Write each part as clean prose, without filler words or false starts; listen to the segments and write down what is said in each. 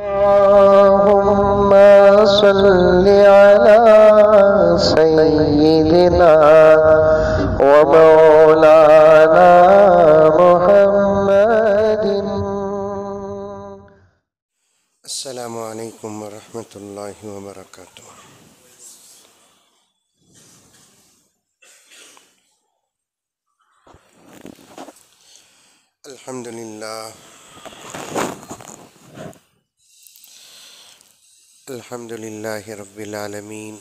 अल्लाहुम्मा सल्लि अला सय्यिदिना व मौलाना मुहम्मदिन। अस्सलामु अलैकुम व रहमतुल्लाहि व बरकातुहू। अल्हम्दुलिल्लाह अल्हम्दुलिल्लाहि रब्बिल आलमीन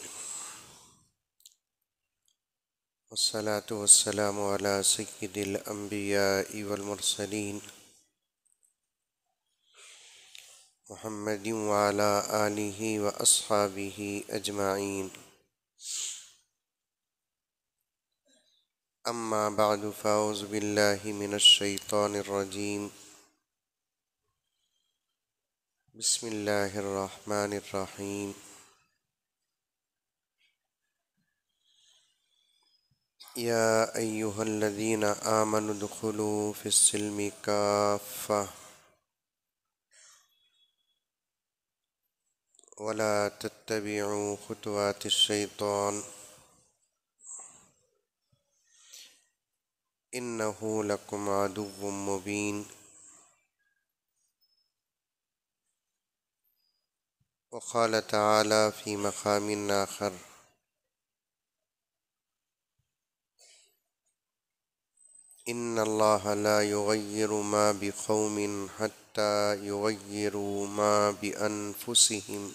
वस्सलातु वस्सलामु अला सय्यिदिल अंबियाइ वल मुरसलीन मुहम्मदिन व अला आलिहि व अस्हाबिहि अजमाइन। अम्मा बअदु फ़अऊज़ु बिल्लाहि मिनश शैतानिर रजीम। बिस्मिल्लाहिर रहमानिर रहीम। या अय्युहल्लज़ीना आमनु दुखुलू फ़िस्सिल्मि काफ़्फ़ा वला तत्तबिउ खुतवातिश शैतान इन्नहु लकुम अदुव्वुम मुबीन। वक़ाल तआला फ़ी मक़ामिन आख़र इन्नल्लाह ला युग़य्यिरु मा बिक़ौमिन हत्ता युग़य्यिरु मा बिअन्फ़ुसिहिम।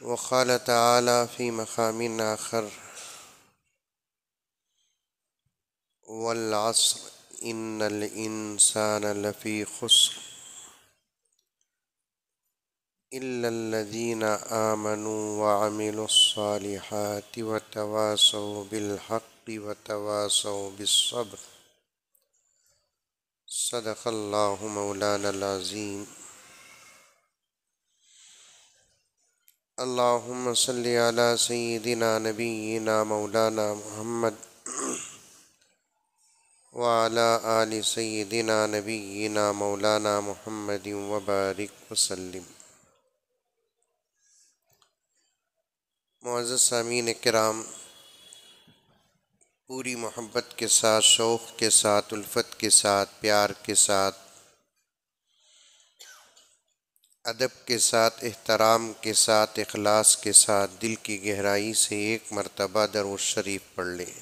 वक़ाल तआला फ़ी मक़ामिन आख़र वल अस्र इन्नल इंसान लफ़ी ख़ुस्र इल्लल्लज़ीना आमनु व अमिलुस्सालिहाति व तवासौ बिल हक़्क़ि व तवासौ बिस्सब्र। सदक़ल्लाहु मौलानल अज़ीम। अल्लाहुम्मा सल्लि अला सय्यिदिना नबिय्यिना मौलाना मुहम्मद व अला आलि सय्यिदिना नबिय्यिना मौलाना मुहम्मदिन व बारिक वसल्लिम। मुअज़्ज़ज़ सामीन किराम, पूरी मोहब्बत के साथ, शौक़ के साथ, उल्फत के साथ, प्यार के साथ, अदब के साथ, एहतराम के साथ, इखलास के साथ, दिल की गहराई से एक मरतबा दरूद शरीफ पढ़ लें।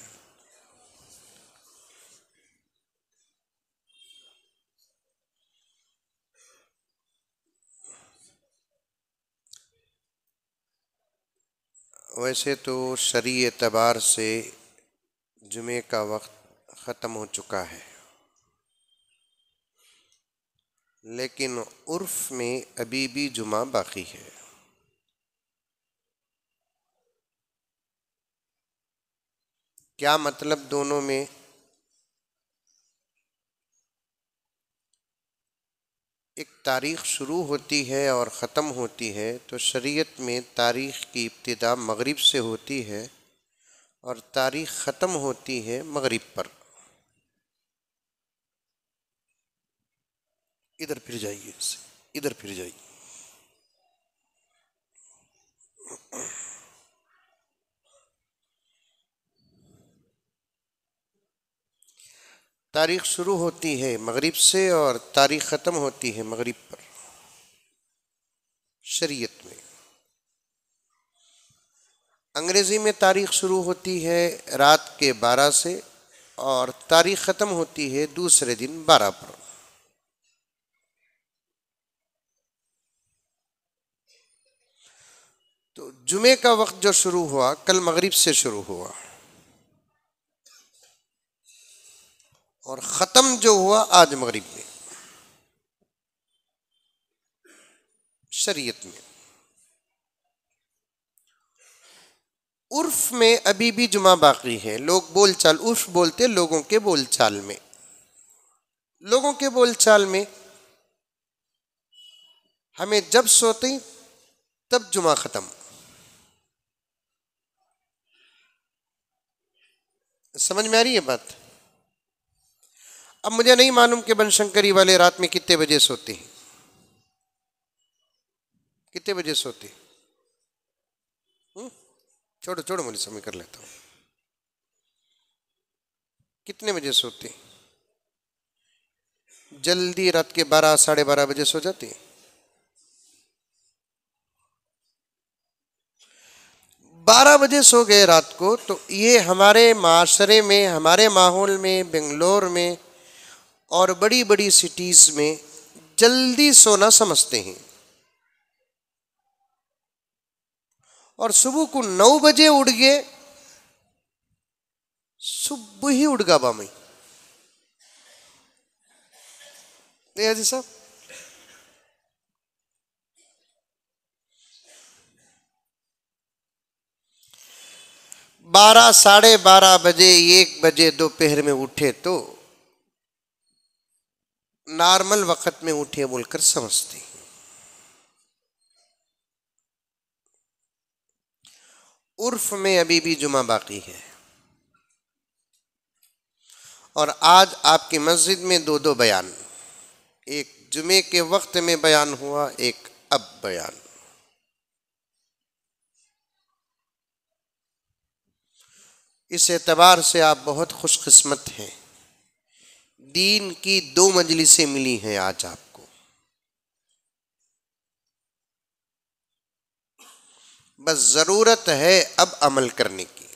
वैसे तो शरई एतबार से जुमे का वक्त ख़त्म हो चुका है, लेकिन उर्फ़ में अभी भी जुमा बाकी है। क्या मतलब दोनों में? एक तारीख़ शुरू होती है और ख़त्म होती है, तो शरीयत में तारीख़ की इब्तिदा मग़रिब से होती है और तारीख़ ख़त्म होती है मग़रिब पर। इधर फिर जाइए, इधर फिर जाइए। तारीख़ शुरू होती है मग़रिब से और तारीख़ ख़त्म होती है मग़रिब पर शरीयत में। अंग्रेज़ी में तारीख़ शुरू होती है रात के 12 से और तारीख़ ख़त्म होती है दूसरे दिन 12 पर। तो जुमे का वक्त जो शुरू हुआ कल मग़रिब से शुरू हुआ और ख़त्म जो हुआ आज मग़रिब में शरीयत में। उर्फ़ में अभी भी जुमा बाकी है। लोग बोलचाल, उर्फ़ बोलते लोगों के बोलचाल में, लोगों के बोलचाल में हमें जब सोते तब जुमा ख़त्म। समझ में आ रही है बात? अब मुझे नहीं मालूम कि बनशंकरी वाले रात में कितने बजे सोते हैं, कितने बजे सोते हैं? छोड़ो छोड़ो, मुझे समय कर लेता हूँ। कितने बजे सोते हैं? जल्दी रात के 12 साढ़े 12 बजे सो जाते हैं। 12 बजे सो गए रात को, तो ये हमारे माशरे में, हमारे माहौल में, बेंगलोर में और बड़ी बड़ी सिटीज में जल्दी सोना समझते हैं। और सुबह को 9 बजे उठ गए, सुबह ही उठ गा बामई जी साहब। बारह साढ़े 12 बजे 1 बजे दोपहर में उठे तो नॉर्मल वक्त में उठे बोलकर समझते हैं। उर्फ में अभी भी जुमा बाकी है, और आज आपकी मस्जिद में 2 बयान, एक जुमे के वक्त में बयान हुआ, एक अब बयान। इस एतबार से आप बहुत खुशकिस्मत हैं, दीन की 2 मजलिसें मिली हैं आज आपको। बस जरूरत है अब अमल करने की।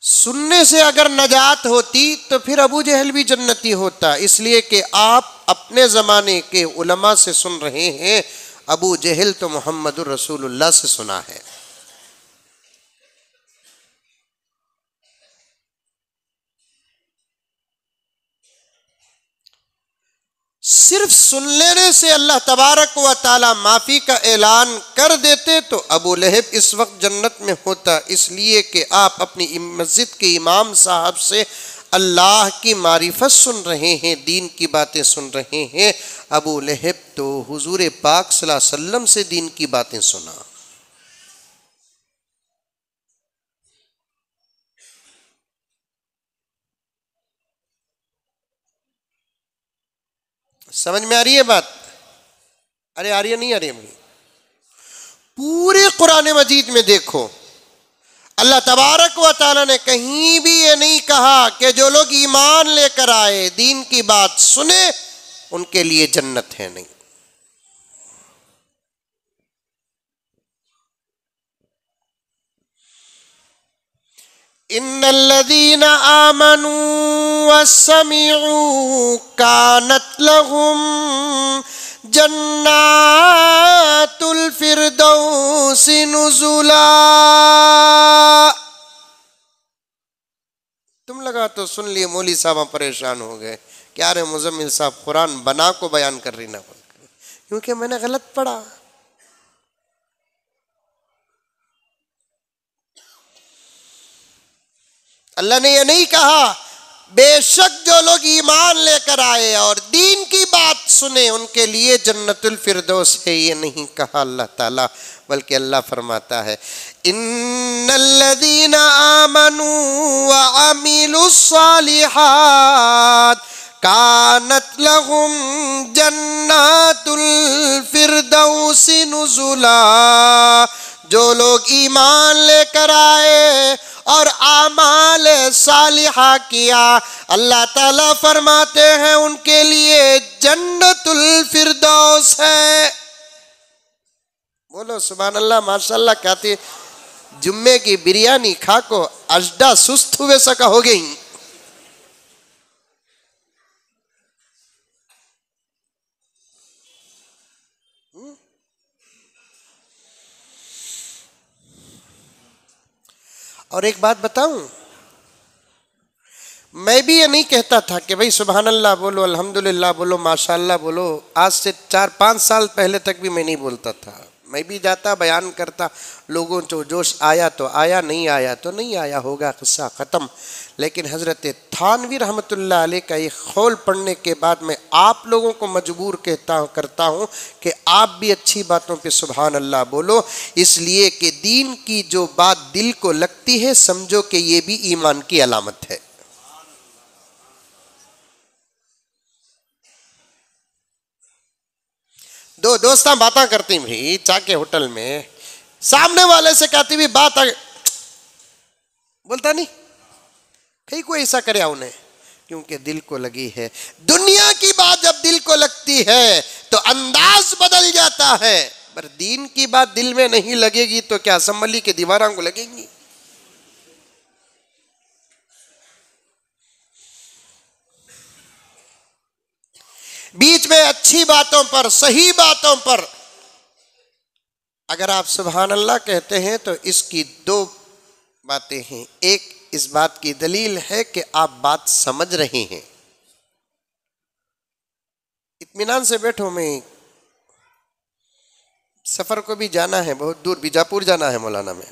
सुनने से अगर नजात होती तो फिर अबू जहल भी जन्नती होता, इसलिए कि आप अपने जमाने के उलमा से सुन रहे हैं, अबू जहल तो मोहम्मदुर रसूलुल्लाह से सुना है। सिर्फ सुन लेने से अल्लाह तबारक व ताला माफी का ऐलान कर देते तो अबू लहब इस वक्त जन्नत में होता, इसलिए कि आप अपनी मस्जिद के इमाम साहब से अल्लाह की मारिफत सुन रहे हैं, दीन की बातें सुन रहे हैं। अबू लहब तो हुजूर पाक सल्लल्लाहु अलैहि वसल्लम से दीन की बातें सुना। समझ में आ रही है बात? अरे आ रही है, नहीं आ रही है? पूरे कुरान मजीद में देखो, अल्लाह तबारक व ताला ने कहीं भी ये नहीं कहा कि जो लोग ईमान लेकर आए, दीन की बात सुने, उनके लिए जन्नत है, नहीं। इन्नल्लज़ीना आमनू वस्समिऊ कानत लहुम जन्नातुल फिरदौसी नुज़ुला। तुम लगा तो सुन लिए, मौली साहब परेशान हो गए, क्या रे मुजम्मिल साहब कुरान बना को बयान कर रही ना, क्योंकि मैंने गलत पढ़ा। अल्लाह ने यह नहीं कहा बेशक जो लोग ईमान लेकर आए और दीन की बात सुने उनके लिए जन्नतुल फिरदौस है, ये नहीं कहा अल्लाह ताला, बल्कि अल्लाह फरमाता है इन्नल्लज़ीना आमनू व अमीलुस्सालिहात कानत लहुम जन्नातुल फिरदौसी नुज़ुला। जो लोग ईमान लेकर आए और आमाल सालिहा किया, अल्लाह ताला फरमाते हैं उनके लिए जन्नतुल फिरदौस है। बोलो सुभान अल्लाह, माशाअल्लाह। कहते जुम्मे की बिरयानी खा को अजडा सुस्त हुए सका हो गई। और एक बात बताऊं, मैं भी ये नहीं कहता था कि भाई सुभान अल्लाह बोलो, अल्हम्दुलिल्लाह बोलो, माशाअल्लाह बोलो। आज से 4-5 साल पहले तक भी मैं नहीं बोलता था। मैं भी जाता बयान करता, लोगों को जोश आया तो आया, नहीं आया तो नहीं आया, होगा किस्सा ख़त्म। लेकिन हज़रत थानवी रहमतुल्लाह अलैह का ये कौल पढ़ने के बाद मैं आप लोगों को मजबूर करता हूँ कि आप भी अच्छी बातों पे सुभान अल्लाह बोलो, इसलिए कि दीन की जो बात दिल को लगती है समझो कि ये भी ईमान की अलामत है। दो दोस्ता बातें करती भी चाय के होटल में, सामने वाले से कहती हुई बात बोलता नहीं, कहीं कोई ऐसा करे उन्हें, क्योंकि दिल को लगी है। दुनिया की बात जब दिल को लगती है तो अंदाज बदल जाता है, पर दीन की बात दिल में नहीं लगेगी तो क्या संभली के दीवारों को लगेंगी। बीच में अच्छी बातों पर, सही बातों पर अगर आप सुभान अल्लाह कहते हैं तो इसकी दो बातें हैं। एक, इस बात की दलील है कि आप बात समझ रहे हैं। इत्मीनान से बैठो, मैं सफर को भी जाना है, बहुत दूर बीजापुर जाना है मौलाना में,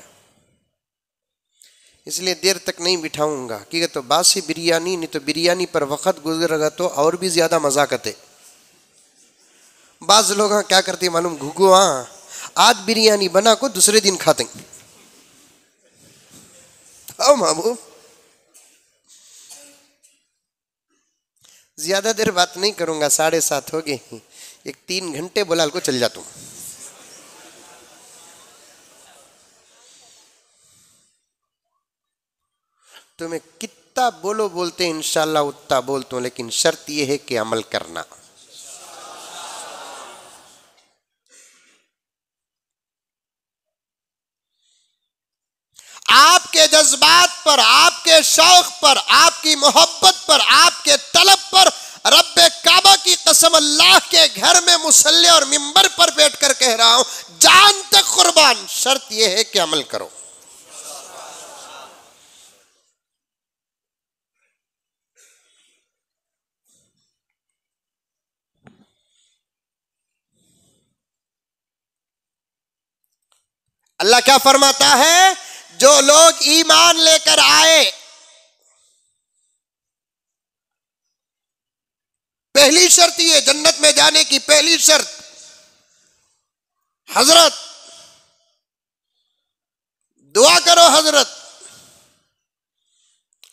इसलिए देर तक नहीं बिठाऊंगा, क्योंकि तो बासी बिरयानी, नहीं तो बिरयानी पर वक्त गुजरेगा तो और भी ज्यादा मजाकत है। बाज लोग क्या करते मालूम, घुगो आज बिरयानी बना को दूसरे दिन खाते। हाँ महबूब, ज्यादा देर बात नहीं करूंगा, 7:30 हो गए, एक 3 घंटे बोलाल को चल जाता हूं। तुम्हें कितना बोलो बोलते इंशाल्लाह उतना बोलता हूं, लेकिन शर्त यह है कि अमल करना। आपके जज्बात पर, आपके शौक पर, आपकी मोहब्बत पर, आपके तलब पर रब्बे काबा की कसम, अल्लाह के घर में मुसल्ले और मिंबर पर बैठकर कह रहा हूं, जान तक कुर्बान, शर्त यह है कि अमल करो। अल्लाह क्या फरमाता है, जो लोग ईमान लेकर आए, पहली शर्त ये, जन्नत में जाने की पहली शर्त, हजरत दुआ करो, हजरत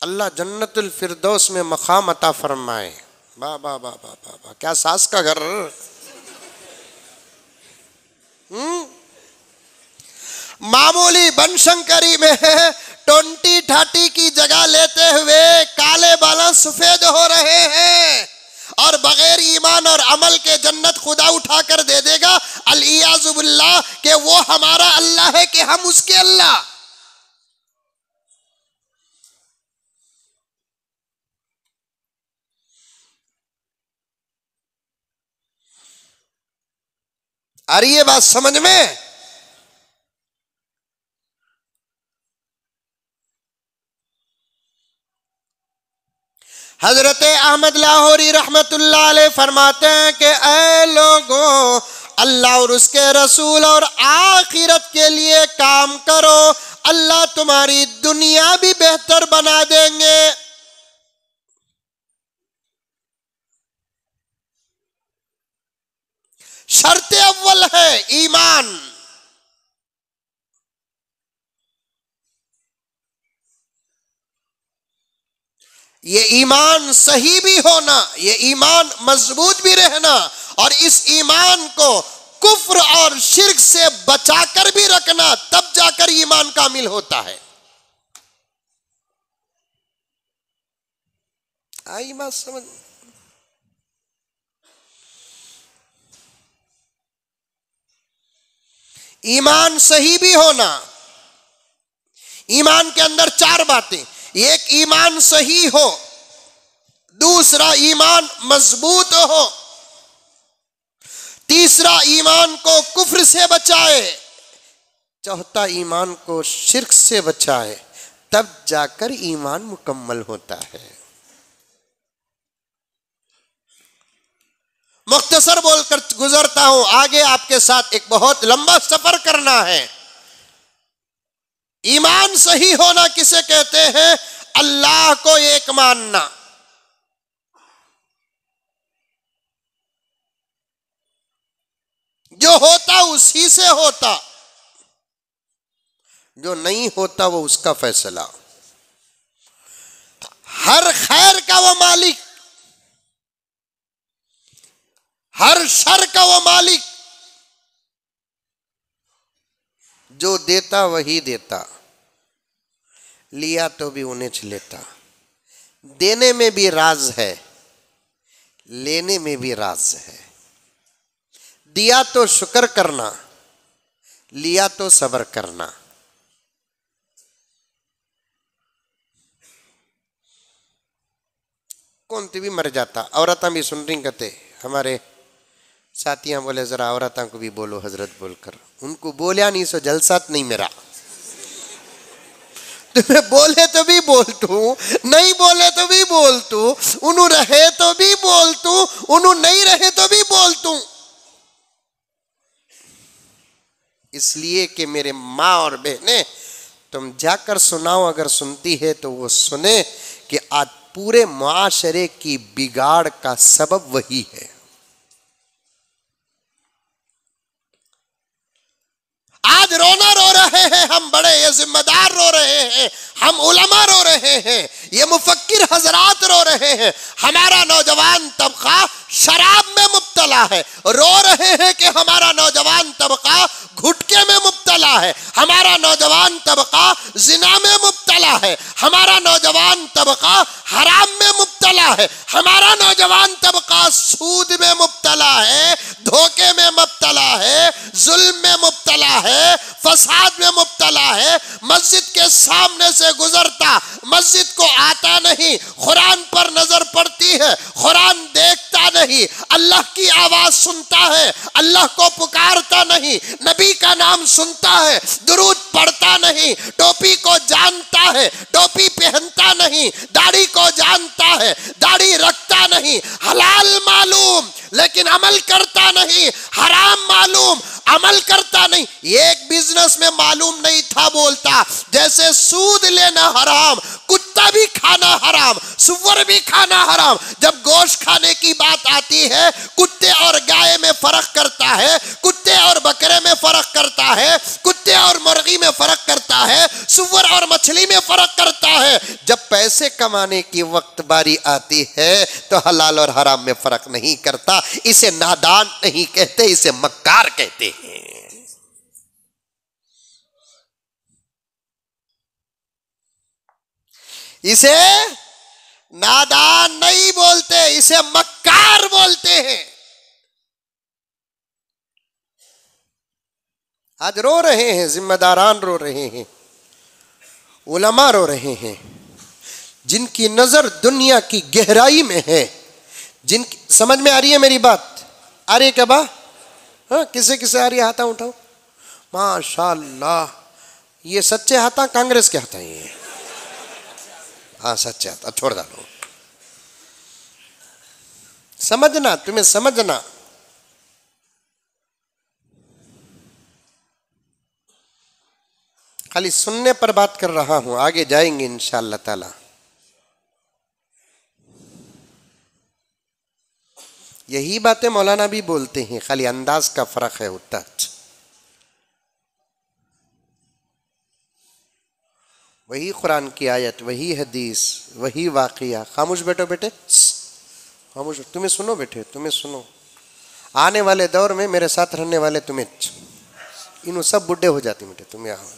अल्लाह जन्नतुल फिरदौस में मकाम अता फरमाए। वाह वाह वाह वाह वाह, क्या सास का घर। मामूली बनशंकरी में 20-30 की जगह लेते हुए काले बाल सफेद हो रहे हैं, और बगैर ईमान और अमल के जन्नत खुदा उठाकर दे देगा। अल-इयाज़ु बिल्लाह कि वो हमारा अल्लाह है कि हम उसके अल्लाह। आ रही है बात समझ में? हजरत अहमद लाहौरी रहमतुल्लाह अलैह फरमाते हैं कि ऐ लोगों, अल्लाह और उसके रसूल और आखिरत के लिए काम करो, अल्लाह तुम्हारी दुनिया भी बेहतर बना देंगे। शर्त अव्वल है ईमान। ये ईमान सही भी होना, ये ईमान मजबूत भी रहना, और इस ईमान को कुफ्र और शिर्क से बचाकर भी रखना, तब जाकर ईमान कामिल होता है। आई बात समझ? ईमान सही भी होना, ईमान के अंदर 4 बातें, एक ईमान सही हो, दूसरा ईमान मजबूत हो, तीसरा ईमान को कुफ्र से बचाए, चौथा ईमान को शिर्क से बचाए, तब जाकर ईमान मुकम्मल होता है। मुख्तसर बोलकर गुजरता हूं, आगे आपके साथ एक बहुत लंबा सफर करना है। ईमान सही होना किसे कहते हैं? अल्लाह को एक मानना। जो होता उसी से होता, जो नहीं होता वो उसका फैसला। हर खैर का वो मालिक, हर शर का वो मालिक। जो देता वही देता, लिया तो भी उन्हें लेता। देने में भी राज है, लेने में भी राज है। दिया तो शुक्र करना, लिया तो सब्र करना। कौन भी मर जाता, औरतां भी सुन रही कहते, हमारे साथियां बोले जरा औरतां को भी बोलो हजरत बोलकर। उनको बोलिया नहीं सो जलसात नहीं मेरा। तुम्हें बोले तो भी बोल तू, नहीं बोले तो भी बोल तू, उन्हों रहे तो भी बोल तू, उन्हों नहीं रहे तो भी बोल तू। इसलिए कि मेरे माँ और बहनें, तुम जाकर सुनाओ, अगर सुनती है तो वो सुने कि आज पूरे मुआशरे की बिगाड़ का सबब वही है। आज रोना रो रहे हैं हम बड़े, ये जिम्मेदार रो रहे हैं, हम उलमा रो रहे हैं, ये मुफक्किर हजरात रो रहे हैं। हमारा नौजवान तबका शराब में मुब्तला है, रो रहे हैं कि हमारा नौजवान तबका गुटके में मुब्तला है, हमारा नौजवान तबका जिना में मुब्तला है, हमारा नौजवान तबका हराम में मुब्तला है, हमारा नौजवान तबका सूद में मुब्तला है, धोखे में मुब्तला है, जुल्म में मुब्तला है, फसाद में मुब्तला है। मस्जिद के सामने से गुजरता, मस्जिद को आता नहीं, कुरान पर नजर पड़ती है, कुरान देखता नहीं, अल्लाह की आवाज सुनता है, अल्लाह को पुकारता नहीं, नबी का नाम सुनता है, दुरूद पढ़ता नहीं, टोपी को जानता है, टोपी पहनता नहीं, दाढ़ी को जानता है, दाढ़ी रखता नहीं, हलाल मालूम लेकिन अमल करता नहीं, हराम मालूम अमल करता नहीं। एक बिजनेस में मालूम नहीं था, बोलता जैसे सूद लेना हराम, कुत्ता भी खाना हराम, सुअर भी खाना हराम। जब गोश्त खाने की बात आती है, कुत्ते और गाय में फर्क करता है, कुत्ते और बकरे में फर्क करता है, कुत्ते और मुर्गी में फर्क करता है, सुअर और मछली में फर्क करता है। जब पैसे कमाने की वक्त बारी आती है तो हलाल और हराम में फर्क नहीं करता। इसे नादान नहीं कहते, इसे मक्कार कहते हैं। इसे नादान नहीं बोलते, इसे मक्कार बोलते हैं। आज रो रहे हैं, जिम्मेदारान रो रहे हैं, उलमा रो रहे हैं, जिनकी नजर दुनिया की गहराई में है, जिनकी समझ में आ रही है मेरी बात? आ रही है क्या बा? हाँ, किसे किसे आ रही है? हाथा उठाओ। माशाल्लाह, ये सच्चे हाथा कांग्रेस के हाथा ही है। हाँ सच्चे हाथा, छोड़ डालो। समझना, तुम्हें समझना। खाली सुनने पर बात कर रहा हूं, आगे जाएंगे इंशाअल्लाह ताला। यही बातें मौलाना भी बोलते हैं, खाली अंदाज का फर्क है उतना। वही कुरान की आयत, वही हदीस, वही वाक़िया। खामोश बैठो बेटे, खामोश। तुम्हें सुनो बेटे, तुम्हें सुनो। आने वाले दौर में मेरे साथ रहने वाले तुम्हें, इन सब बुढ़े हो जाती बेटे। तुम्हें आओ,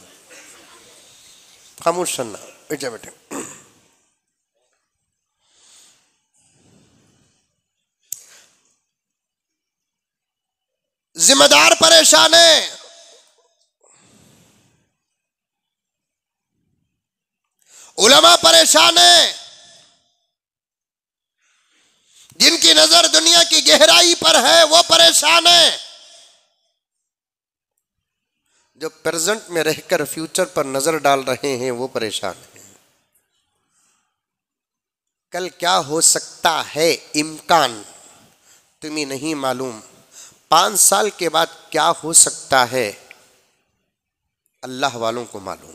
खामोश सुनना बेटे। बेटे जिम्मेदार परेशान है, उलमा परेशान है, जिनकी नजर दुनिया की गहराई पर है वो परेशान है। जो प्रेजेंट में रहकर फ्यूचर पर नजर डाल रहे हैं वो परेशान हैं। कल क्या हो सकता है इम्कान तुम्हें नहीं मालूम 5 साल के बाद क्या हो सकता है, अल्लाह वालों को मालूम।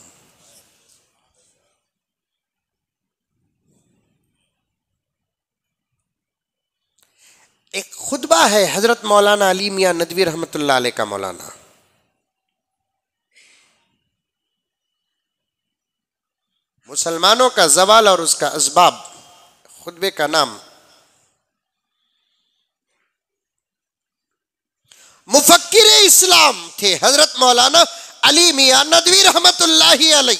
एक खुतबा है हजरत मौलाना अली मियां नदवी रहमतुल्लाह अलैह का। मौलाना मुसलमानों का जवाल और उसका असबाब, खुतबे का नाम मुफक्किर इस्लाम थे हजरत मौलाना अली मियां नदवी रहमतुल्लाहि अलैह,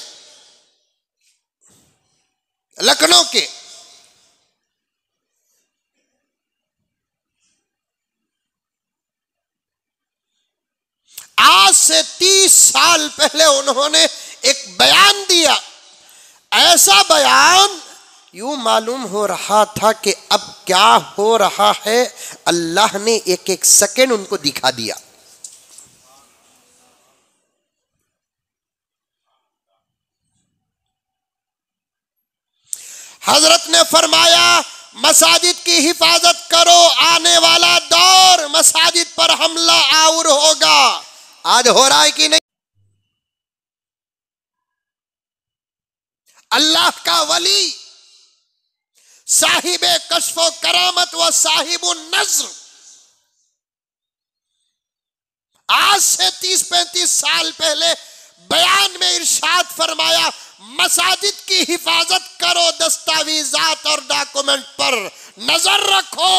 लखनऊ के। आज से 30 साल पहले उन्होंने एक बयान दिया। ऐसा बयान यूं मालूम हो रहा था कि अब क्या हो रहा है, अल्लाह ने एक एक सेकंड उनको दिखा दिया। हजरत ने फरमाया मसाजिद की हिफाजत करो, आने वाला दौर मसाजिद पर हमला आवर होगा। आज हो रहा है कि नहीं? अल्लाह का वली, साहिबे कश्फो करामत व साहिबुन नज़्र, आज से 30-35 साल पहले बयान में इरशाद फरमाया मसाजिद की हिफाजत करो, दस्तावेजात और डॉक्यूमेंट पर नजर रखो,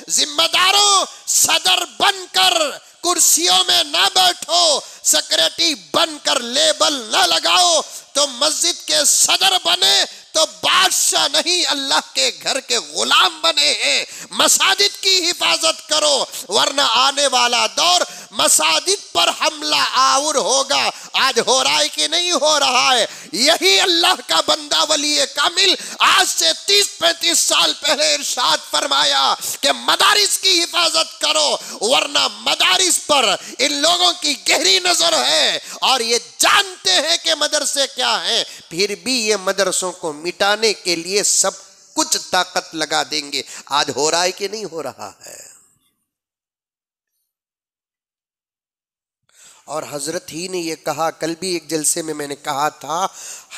जिम्मेदारों सदर बनकर कुर्सियों में ना बैठो, सेक्रेटरी बनकर लेबल ना लगाओ। तो मस्जिद के सदर बने तो बादशाह नहीं, अल्लाह के घर के गुलाम बने हैं। मसाजिद की हिफाजत करो, वरना आने वाला दौर मसाजिद पर हमला आवर होगा। आज हो रहा है कि नहीं हो रहा है? यही अल्लाह का बंदा वली कामिल आज से 30-35 साल पहले इरशाद फरमाया कि मदारिस की हिफाजत करो, वरना मदारिस पर इन लोगों की गहरी नजर है और ये जानते हैं कि मदरसे क्या है, फिर भी ये मदरसों को मिटाने के लिए सब कुछ ताकत लगा देंगे। आज हो रहा है कि नहीं हो रहा है? और हजरत ही ने ये कहा, कल भी एक जलसे में मैंने कहा था,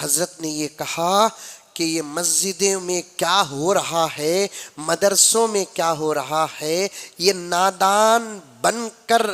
हजरत ने ये कहा कि ये मस्जिदों में क्या हो रहा है, मदरसों में क्या हो रहा है, ये नादान बनकर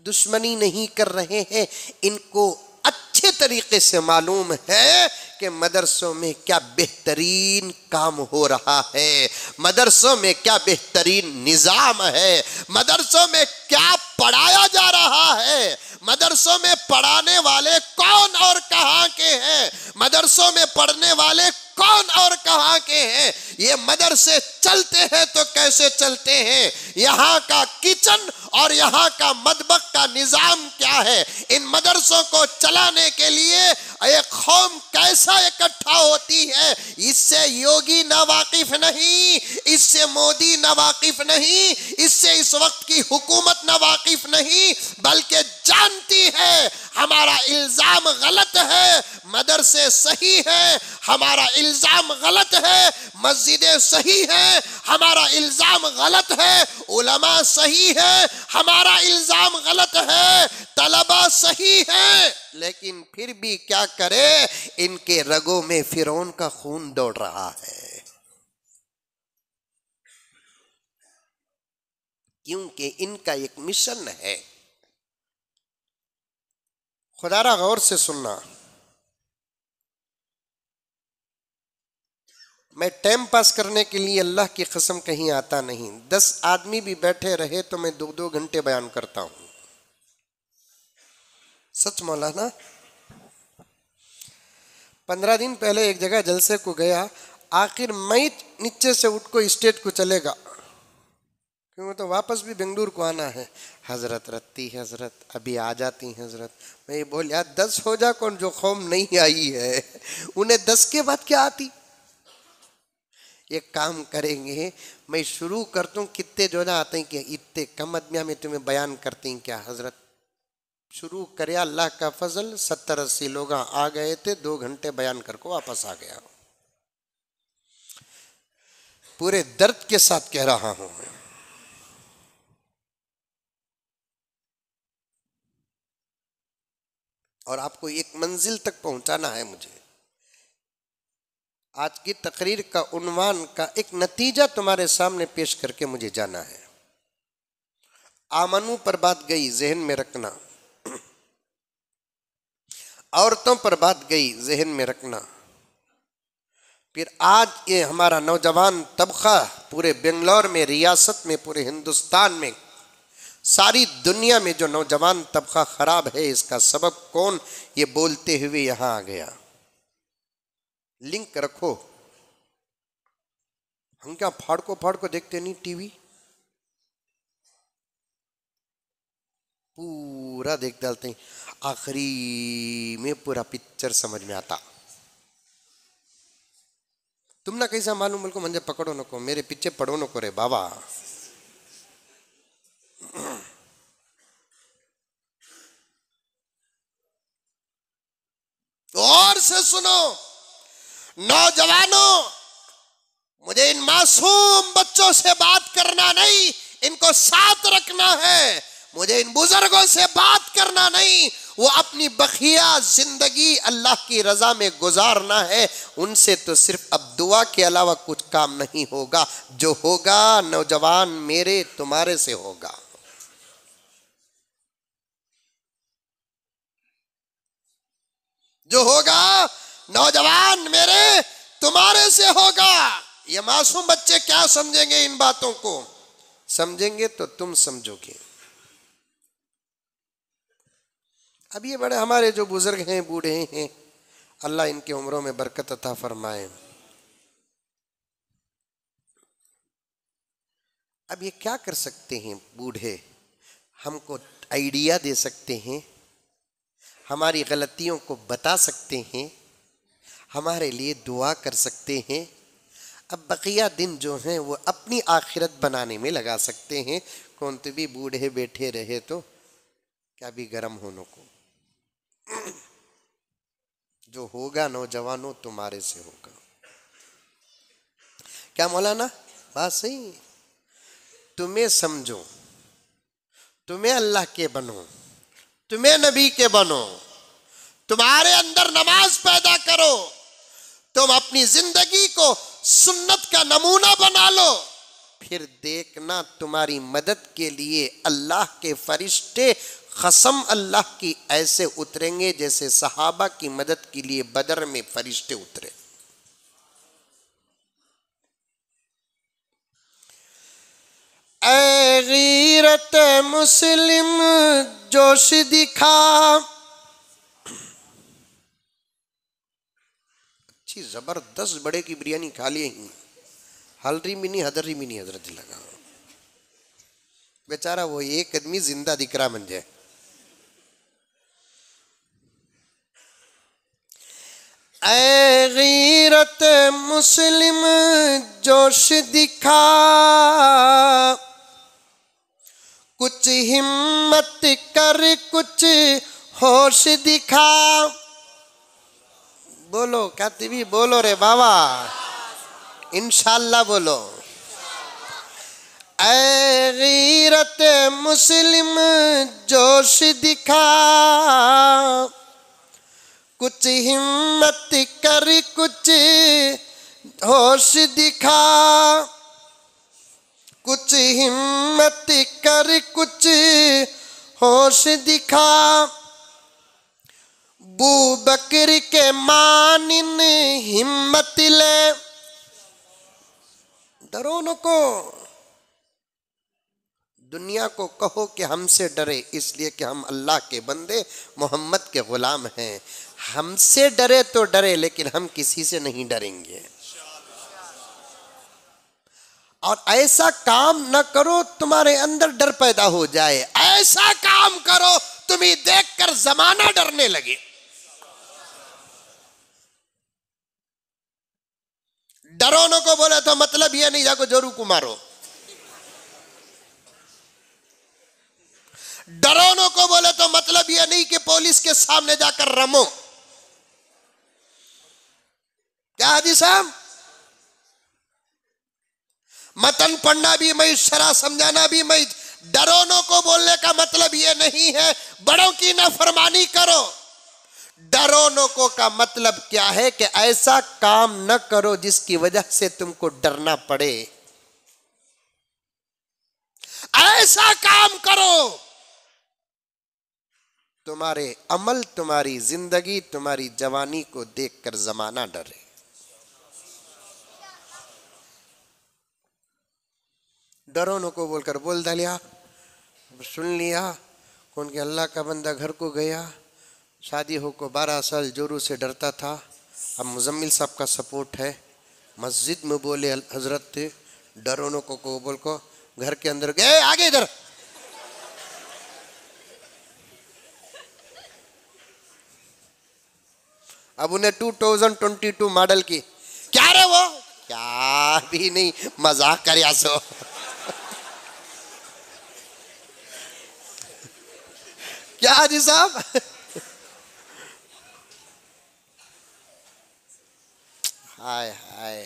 दुश्मनी नहीं कर रहे हैं, इनको अच्छे तरीके से मालूम है कि मदरसों में क्या बेहतरीन काम हो रहा है, मदरसों में क्या बेहतरीन निज़ाम है, मदरसों में क्या पढ़ाया जा रहा है, मदरसों में पढ़ाने वाले कौन और कहां के हैं, मदरसों में पढ़ने वाले कौन और कहां के हैं, ये मदरसे चलते हैं तो कैसे चलते हैं, यहाँ का किचन और यहाँ का मदबख का निजाम क्या है, इन मदरसों को चलाने के लिए एक कौम कैसा इकट्ठा होती है, इससे योगी नावाकिफ नहीं, इससे मोदी नावाकिफ नहीं, इससे इस वक्त की हुकूमत नावाकिफ नहीं, बल्कि जानती है हमारा इल्जाम गलत है, मदरसे सही है, हमारा इल्जाम गलत है, मस्जिदें सही है, हमारा इल्जाम गलत है, उलमा सही है, हमारा इल्जाम गलत है, तलबा सही है, लेकिन फिर भी क्या करे, इनके रगों में फिरौन का खून दौड़ रहा है, क्योंकि इनका एक मिशन है। खुदारा गौर से सुनना, मैं टाइम पास करने के लिए अल्लाह की कसम कहीं आता नहीं, 10 आदमी भी बैठे रहे तो मैं 2-2 घंटे बयान करता हूं, सच मौलाना। 15 दिन पहले एक जगह जलसे को गया, आखिर मैं नीचे से उठ को स्टेट को चलेगा, क्योंकि तो वापस भी बेंगलुरु को आना है। हजरत रत्ती हजरत अभी आ जाती हजरत। मैं बोल यार 10 हो जा, कौन जो कौम नहीं आई है उन्हें 10 के बाद क्या आती। एक काम करेंगे, मैं शुरू करता हूँ, कितने जो ना आते हैं कि इतने कम आदमिया में तुम्हें बयान करते हैं क्या हजरत, शुरू करे, अल्लाह का फजल 70-80 लोग आ गए थे, 2 घंटे बयान करके वापस आ गया। पूरे दर्द के साथ कह रहा हूं मैं। और आपको एक मंजिल तक पहुंचाना है मुझे। आज की तकरीर का उन्वान का एक नतीजा तुम्हारे सामने पेश करके मुझे जाना है। आमनू पर बात गई, जहन में रखना। औरतों पर बात गई, जहन में रखना। फिर आज ये हमारा नौजवान तबका पूरे बेंगलोर में, रियासत में, पूरे हिंदुस्तान में, सारी दुनिया में जो नौजवान तबका खराब है, इसका सबब कौन, ये बोलते हुए यहां आ गया। लिंक रखो। हम क्या फाड़ को देखते नहीं टीवी, पूरा देख डालते हैं, आखिरी में पूरा पिक्चर समझ में आता। तुम ना कैसा मालूम बोल को मंजे पकड़ो नको, मेरे पीछे पड़ो नको रे बाबा। और से सुनो नौजवानों, मुझे इन मासूम बच्चों से बात करना नहीं, इनको साथ रखना है। मुझे इन बुजुर्गों से बात करना नहीं, वो अपनी बखिया जिंदगी अल्लाह की रजा में गुजारना है। उनसे तो सिर्फ अब दुआ के अलावा कुछ काम नहीं होगा। जो होगा नौजवान मेरे तुम्हारे से होगा। जो होगा नौजवान मेरे तुम्हारे से होगा। ये मासूम बच्चे क्या समझेंगे इन बातों को? समझेंगे तो तुम समझोगे। अब ये बड़े हमारे जो बुजुर्ग हैं, बूढ़े हैं, अल्लाह इनकी उम्रों में बरकत अता फरमाए। अब ये क्या कर सकते हैं बूढ़े? हमको आइडिया दे सकते हैं, हमारी गलतियों को बता सकते हैं, हमारे लिए दुआ कर सकते हैं। अब बकिया दिन जो हैं वो अपनी आखिरत बनाने में लगा सकते हैं। कौन तो भी बूढ़े बैठे रहे तो क्या भी गर्म होने को। जो होगा नौजवानों तुम्हारे से होगा। क्या मौलाना बात सही? तुम्हें समझो, तुम्हें अल्लाह के बनो, तुम्हें नबी के बनो, तुम्हारे अंदर नमाज पैदा करो, तुम अपनी जिंदगी को सुन्नत का नमूना बना लो। फिर देखना तुम्हारी मदद के लिए अल्लाह के फरिश्ते, कसम अल्लाह की, ऐसे उतरेंगे जैसे सहाबा की मदद के लिए बदर में फरिश्ते उतरे। ऐ गीरत मुस्लिम जोश दिखा। अच्छी जबरदस्त बड़े की बिरयानी खा लिए ही, हलरी मिनी हदरी मिनी हजरत लगा। बेचारा वो एक आदमी जिंदा दिख रहा मंजे। ऐ गीरत मुस्लिम जोश दिखा, कुछ हिम्मत कर कुछ होश दिखा। बोलो कातिबी बोलो रे बाबा, इंशाल्लाह बोलो। ऐ गीरत मुस्लिम जोश दिखा, कुछ हिम्मत कर कुछ होश दिखा। कुछ हिम्मत कर कुछ होश दिखा। बू बकर के मानिन हिम्मत ले। डरो नको। दुनिया को कहो कि हमसे डरे, इसलिए कि हम अल्लाह के बंदे मोहम्मद के गुलाम हैं। हमसे डरे तो डरे, लेकिन हम किसी से नहीं डरेंगे। और ऐसा काम न करो तुम्हारे अंदर डर पैदा हो जाए। ऐसा काम करो तुम्हें देखकर जमाना डरने लगे। डरोनों को बोले तो मतलब यह नहीं जाको जोरू को मारो। डरोनों को बोले तो मतलब यह नहीं कि पुलिस के सामने जाकर रमो। क्या हाजी साहब? मतन पढ़ना भी मैं, शरा समझाना भी मैं। डरोनों को बोलने का मतलब यह नहीं है बड़ों की नाफरमानी करो। डरोनों का मतलब क्या है कि ऐसा काम न करो जिसकी वजह से तुमको डरना पड़े, ऐसा काम करो तुम्हारे अमल, तुम्हारी जिंदगी, तुम्हारी जवानी को देखकर जमाना डरे। डरोनों को बोलकर बोल डालिया, सुन लिया। कौन के अल्लाह का बंदा घर को गया, शादी हो को 12 साल जोरों से डरता था, अब मुजम्मिल साहब का सपोर्ट है, मस्जिद में बोले हजरत थे, डरोनों को बोल को घर के अंदर गए, आगे इधर। अब उन्हें 2022 मॉडल की क्या रे वो, क्या भी नहीं, मजाक कर सो। क्या हाजी साहब, हाय हाय,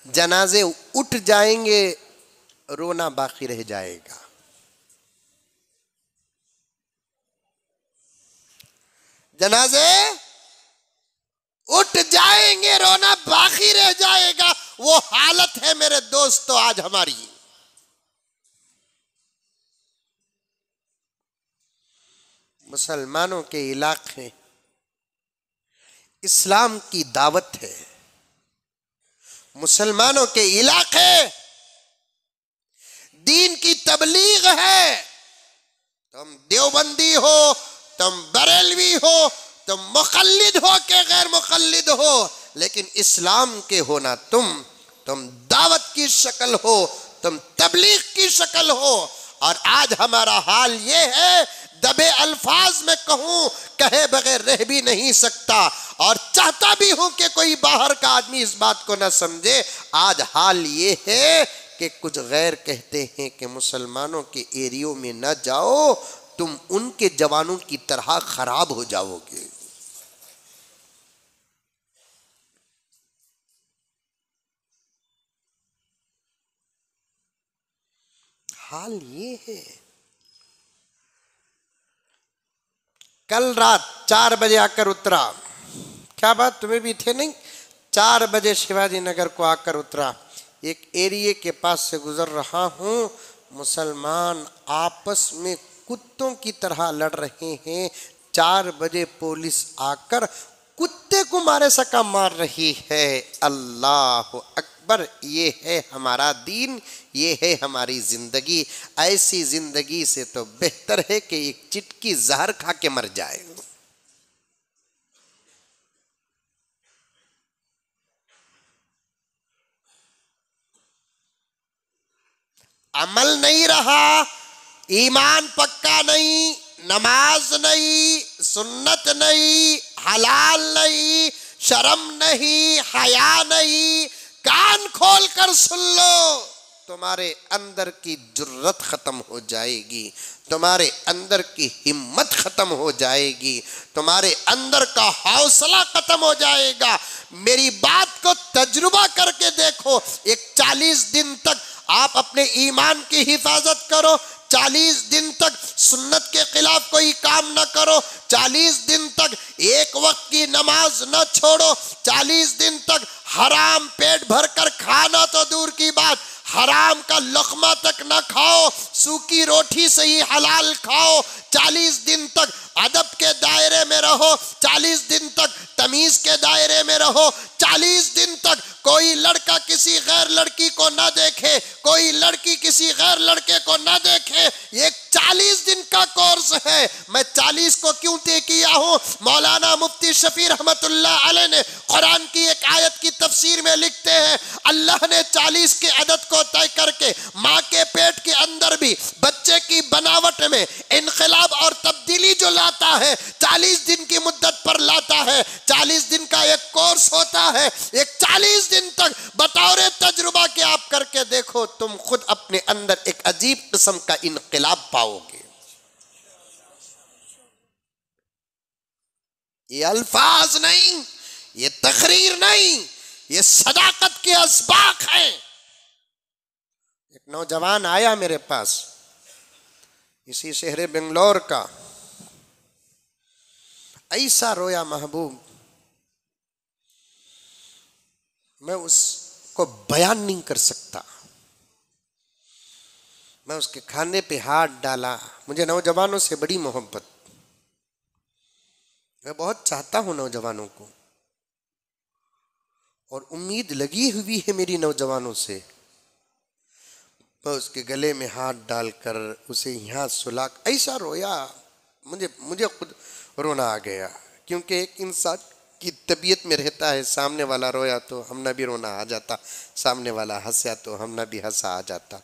जनाजे उठ जाएंगे, रोना बाकी रह जाएगा। जनाजे उठ जाएंगे, रोना बाकी रह जाएगा। वो हालत है मेरे दोस्तों आज हमारी। मुसलमानों के इलाके इस्लाम की दावत है, मुसलमानों के इलाके दीन की तबलीग है। तुम देवबंदी हो, तुम बरेलवी हो, तुम मुक़ल्लिद हो के गैर मुक़ल्लिद हो, लेकिन इस्लाम के हो ना तुम दावत की शक्ल हो, तुम तबलीग की शक्ल हो। और आज हमारा हाल ये है, दबे अल्फाज में कहूं, कहे बगैर रह भी नहीं सकता, और चाहता भी हूं कि कोई बाहर का आदमी इस बात को ना समझे। आज हाल ये है कि कुछ गैर कहते हैं कि मुसलमानों के एरियो में न जाओ, तुम उनके जवानों की तरह खराब हो जाओगे। हाल ये है। कल रात 4 बजे आकर उतरा, क्या बात तुम्हें भी थे नहीं, 4 बजे शिवाजी नगर को आकर उतरा। एक एरिए के पास से गुजर रहा हूं, मुसलमान आपस में कुत्तों की तरह लड़ रहे हैं। 4 बजे पुलिस आकर कुत्ते को मारे सका मार रही है। अल्लाह अकबर, ये है हमारा दीन, ये है हमारी जिंदगी। ऐसी जिंदगी से तो बेहतर है कि एक चिटकी जहर खा के मर जाए। अमल नहीं रहा, ईमान पक्का नहीं, नमाज नहीं, सुन्नत नहीं, हलाल नहीं, शर्म नहीं, हया नहीं, कान खोल कर सुन लो, तुम्हारे अंदर की जुर्रत खत्म हो जाएगी, तुम्हारे अंदर की हिम्मत खत्म हो जाएगी, तुम्हारे अंदर का हौसला खत्म हो जाएगा। मेरी बात को तजुर्बा करके देखो। एक 40 दिन तक आप अपने ईमान की हिफाजत करो, 40 दिन तक सुन्नत के खिलाफ कोई काम न करो, 40 दिन तक एक वक्त की नमाज न छोड़ो, 40 दिन तक हराम पेट भर कर खाना तो दूर की बात, हराम का लुक़मा तक न खाओ, सूखी रोटी से ही हलाल खाओ, 40 दिन तक अदब के दायरे में रहो, 40 दिन तक तमीज के दायरे में रहो, 40 दिन तक कोई लड़का किसी गैर लड़की को ना देखे, कोई लड़की किसी गैर लड़के को ना देखे। ये 40 दिन का कोर्स है। मैं 40 को क्यों तय किया हूँ? मौलाना मुफ्ती शफी रहमतुल्लाह अलैह ने कुरान की एक आयत की तफसीर में लिखते हैं, अल्लाह ने 40 के अदद को तय करके माँ के पेट के अंदर भी बच्चे की बनावट में इनकलाब और तब्दीली जो लाता है 40 दिन की मुद्दत पर लाता है। 40 दिन का एक कोर्स होता है। एक 40 दिन तक बतौर तजुर्बा के आप करके देखो, तुम खुद अपने अंदर एक अजीब किस्म का इनकलाब पाओगे। ये अल्फाज नहीं, ये तकरीर नहीं, ये सदाकत के असबाक हैं। एक नौजवान आया मेरे पास, इसी शहर बेंगलोर का, ऐसा रोया महबूब, मैं उसको बयान नहीं कर सकता। मैं उसके खाने पे हाथ डाला। मुझे नौजवानों से बड़ी मोहब्बत, मैं बहुत चाहता हूं नौजवानों को, और उम्मीद लगी हुई है मेरी नौजवानों से। मैं उसके गले में हाथ डालकर उसे यहाँ सुला, ऐसा रोया, मुझे मुझे खुद रोना आ गया। क्योंकि एक इंसान की तबीयत में रहता है, सामने वाला रोया तो हमने भी रोना आ जाता, सामने वाला हंसा तो हमने भी हंसा आ जाता।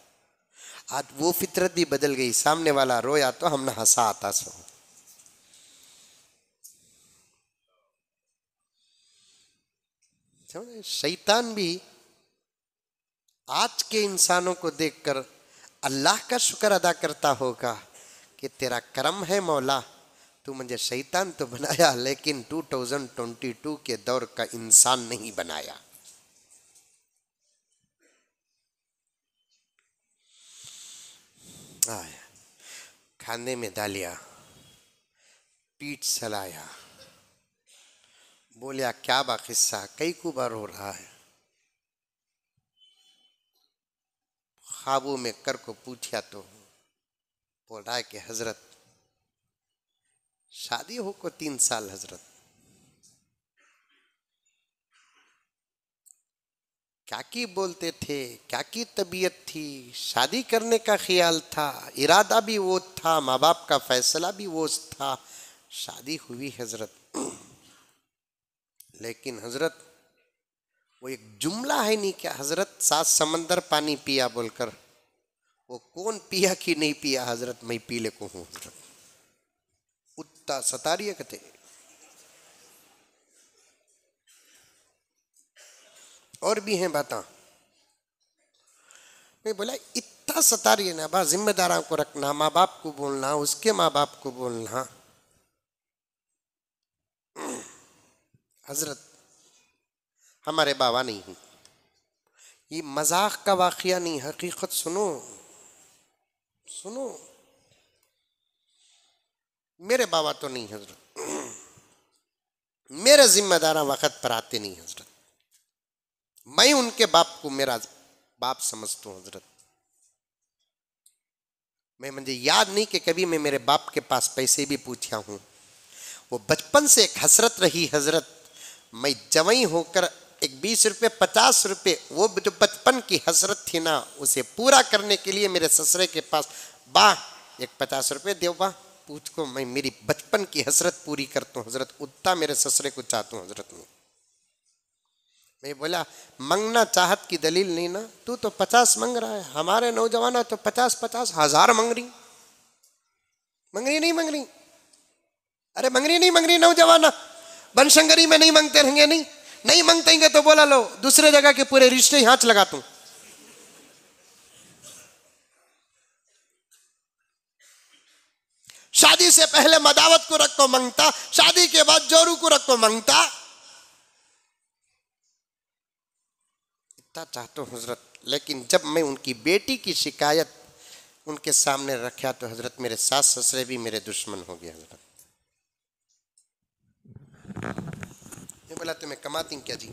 आज वो फितरत भी बदल गई, सामने वाला रोया तो हमने हंसा आता सो। शैतान भी आज के इंसानों को देखकर अल्लाह का शुक्र अदा करता होगा कि तेरा करम है मौला, तू मुझे शैतान तो बनाया लेकिन 2022 के दौर का इंसान नहीं बनाया। आया खाने में डालिया, पीठ सलाया, बोलिया क्या बा किस्सा, कई को बार हो रहा है। ख्वाबों में कर को पूछा तो बोल रहा है कि हजरत शादी हो को 3 साल, हजरत क्या की बोलते थे, क्या की तबीयत थी, शादी करने का ख्याल था, इरादा भी वो था, माँ बाप का फैसला भी वो था, शादी हुई हजरत। लेकिन हजरत वो एक जुमला है नहीं क्या हजरत, 7 समंदर पानी पिया बोलकर, वो कौन पिया कि नहीं पिया हजरत, मैं पीले को हूं हजरत। उत्ता सतारिया कथे और भी हैं बातें। मैं बोला इतना सतारिए ना बा, जिम्मेदारों को रखना, माँ बाप को बोलना, उसके माँ बाप को बोलना। हजरत हमारे बाबा नहीं हैं, ये मजाक का वाकया नहीं, हकीकत सुनो सुनो। मेरे बाबा तो नहीं हजरत, मेरे जिम्मेदार वक्त पर आते नहीं हजरत, मैं उनके बाप को मेरा बाप समझता हूँ हजरत। मैं मुझे याद नहीं कि कभी मैं मेरे बाप के पास पैसे भी पूछा हूँ। वो बचपन से एक हसरत रही हजरत, मैं जवाई होकर एक 20 रुपये 50 रुपये, वो जो बचपन की हसरत थी ना, उसे पूरा करने के लिए मेरे ससुरे के पास बा एक 50 रुपये दो बा, पूछ को मैं मेरी बचपन की हसरत पूरी करता हूँ हजरत। उतना मेरे ससुरे को चाहता हूँ हजरत। मैं बोला मंगना चाहत की दलील नहीं ना, तू तो 50 मंग रहा है, हमारे नौजवान तो 50-50 हजार मंग रही, मंग रही नहीं मंग रही, अरे मंग रही नहीं मंग रही नौजवान, बनशंकरी में नहीं मांगते रहेंगे, नहीं नहीं मांगते तो बोला लो दूसरे जगह के पूरे रिश्ते हाथ लगा तू। शादी से पहले मदावत को रख को मांगता, शादी के बाद जोरू को रख को मांगता। इतना चाहता हूं हजरत, लेकिन जब मैं उनकी बेटी की शिकायत उनके सामने रखा तो हजरत मेरे सास ससुरे भी मेरे दुश्मन हो गए हजरत। मैं बोला तुम्हें कमाती क्या जी,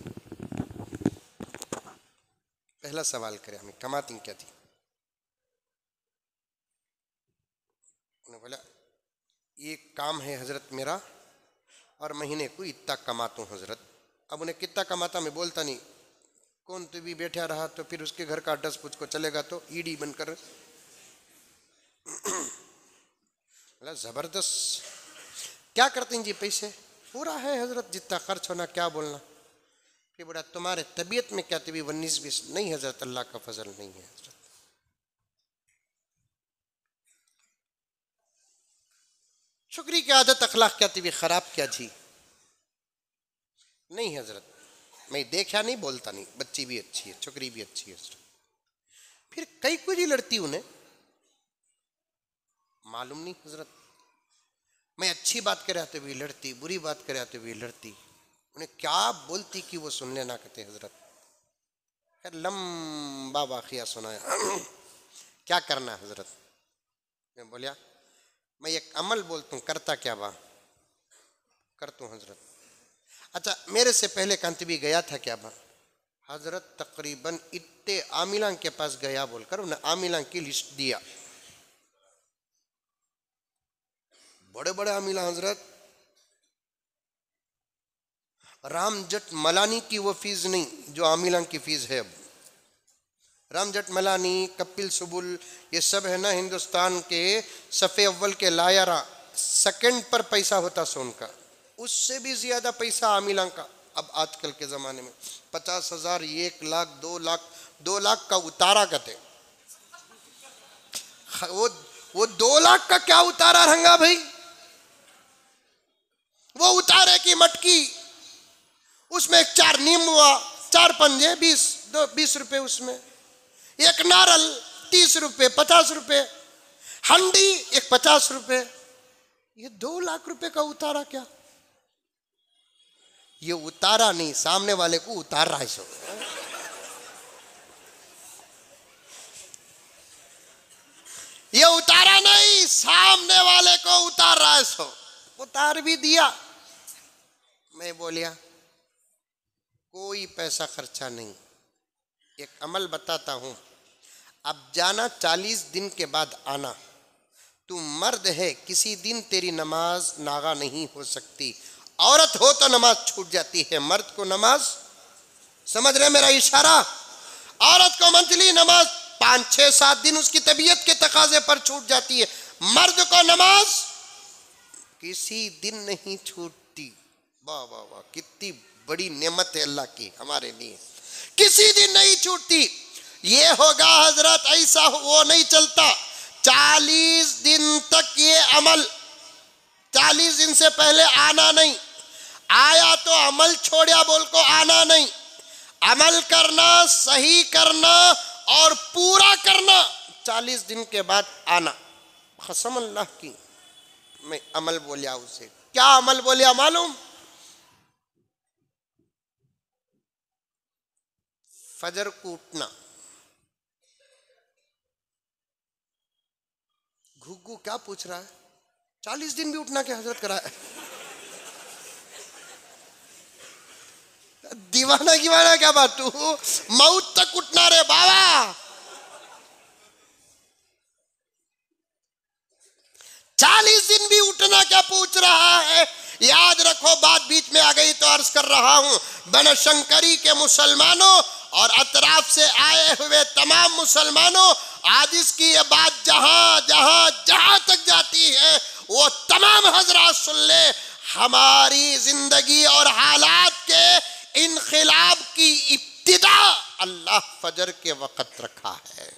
पहला सवाल करे हमें कमाती क्या जी। उन्होंने बोला ये काम है हजरत मेरा, और महीने को इतना कमाता हूँ हजरत। अब उन्हें कितना कमाता मैं बोलता नहीं, कौन तू भी बैठा रहा तो फिर उसके घर का एड्रेस पूछ को चलेगा तो ईडी बनकर। बोला जबरदस्त, क्या करते हैं जी पैसे, पूरा है हजरत जितना खर्च होना, क्या बोलना। फिर बोला तुम्हारे तबीयत में क्या तभी 19-20 नहीं हजरत, अल्लाह का फजल नहीं है हजरत। शुक्री की आदत अखलाक क्या तभी खराब क्या जी, नहीं हजरत मैं देखा नहीं बोलता नहीं, बच्ची भी अच्छी है, छोकरी भी अच्छी है हजरत। फिर कई कुछ ही लड़ती उन्हें मालूम नहीं हजरत, मैं अच्छी बात कर रहा तो भी लड़ती, बुरी बात कर रहा तो भी लड़ती, उन्हें क्या बोलती कि वो सुनने ना कहते हजरत। फिर लंबा वाकया सुनाया। क्या करना हजरत, मैं बोलिया मैं एक अमल बोलता हूँ, करता क्या बा, करता हूँ हजरत। अच्छा, मेरे से पहले कांतिबी गया था क्या बा? हजरत तकरीबन इतने आमिलां के पास गया बोलकर उन्हें आमिलां की लिस्ट दिया, बड़े बड़े आमिला हजरत। राम जेठमलानी की वो फीस नहीं जो आमिलां की फीस है। अब राम जेठमलानी, कपिल सुबुल, ये सब है ना हिंदुस्तान के सफ़े अव्वल के लायरा, सेकंड पर पैसा होता सो उनका, उससे भी ज्यादा पैसा आमिलां का। अब आजकल के जमाने में 50,000, 1 लाख, 2 लाख, 2 लाख का उतारा करते। वो 2 लाख का क्या उतारा रंगा भाई? वो उतारे की मटकी, उसमें 4 नींबुआ, 4 पंजे, 20 रुपए, उसमें 1 नारल 30 रुपए, 50 रुपए, हंडी 50 रुपए। ये 2 लाख रुपए का उतारा क्या? ये उतारा नहीं, सामने वाले को उतार रहा है सो। ये उतारा नहीं, सामने वाले को उतार रहा है सो। उतार भी दिया। मैं बोलिया कोई पैसा खर्चा नहीं, एक अमल बताता हूं, अब जाना 40 दिन के बाद आना। तू मर्द है, किसी दिन तेरी नमाज नागा नहीं हो सकती। औरत हो तो नमाज छूट जाती है, मर्द को नमाज, समझ रहे मेरा इशारा? औरत को मंथली नमाज 5, 6, 7 दिन उसकी तबीयत के तकाजे पर छूट जाती है, मर्द को नमाज किसी दिन नहीं छूटती। वाह वाह वाह, कितनी बड़ी नेमत है अल्लाह की हमारे लिए, किसी दिन नहीं छूटती। ये होगा हजरत, ऐसा वो नहीं चलता। 40 दिन तक ये अमल, 40 दिन से पहले आना नहीं। आया तो अमल छोड़िया बोल को आना नहीं, अमल करना, सही करना और पूरा करना। 40 दिन के बाद आना। कसम अल्लाह की, मैं अमल बोलिया उसे। क्या अमल बोलिया मालूम? फजर को उठना। घुग्गू क्या पूछ रहा है? 40 दिन भी उठना क्या हजरत करा है? दीवाना दीवाना क्या बात, तू मौत तक उठना रे बाबा। 40 दिन भी उठना क्या पूछ रहा है? याद रखो, बात बीच में आ गई तो अर्ज कर रहा हूं, बनशंकरी के मुसलमानों और अतराफ से आए हुए तमाम मुसलमानों, आज इसकी ये बात जहां जहां जहां तक जाती है वो तमाम हजरात सुन ले। हमारी जिंदगी और हालात के इनखिलाब की इब्तिदा अल्लाह फजर के वक्त रखा है।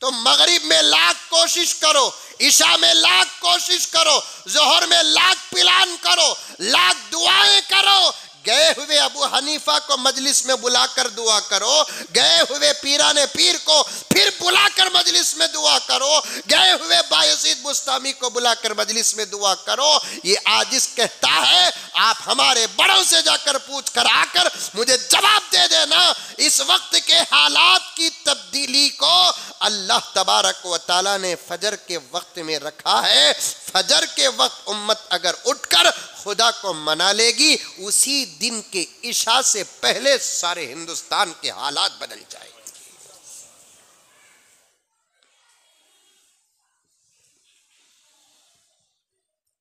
तो मगरिब में लाख कोशिश करो, ईशा में लाख कोशिश करो, जोहर में लाख प्लान करो, लाख दुआएं करो। गए हुए अबू हनीफा को मजलिस में बुलाकर दुआ करो, गए हुए पीराने पीर को फिर बुलाकर मजलिस में दुआ करो, गए हुए बायजीद बुस्तामी को बुलाकर मजलिस में दुआ करो। ये आजिज कहता है, आप हमारे बड़ों से जाकर पूछ कर आकर मुझे जवाब दे देना। इस वक्त के हालात की तब्दीली को अल्लाह तबारक व तआला ने फजर के वक्त में रखा है। फजर के वक्त उम्मत अगर उठकर खुदा को मना लेगी, उसी दिन के इशा से पहले सारे हिंदुस्तान के हालात बदल जाएंगे।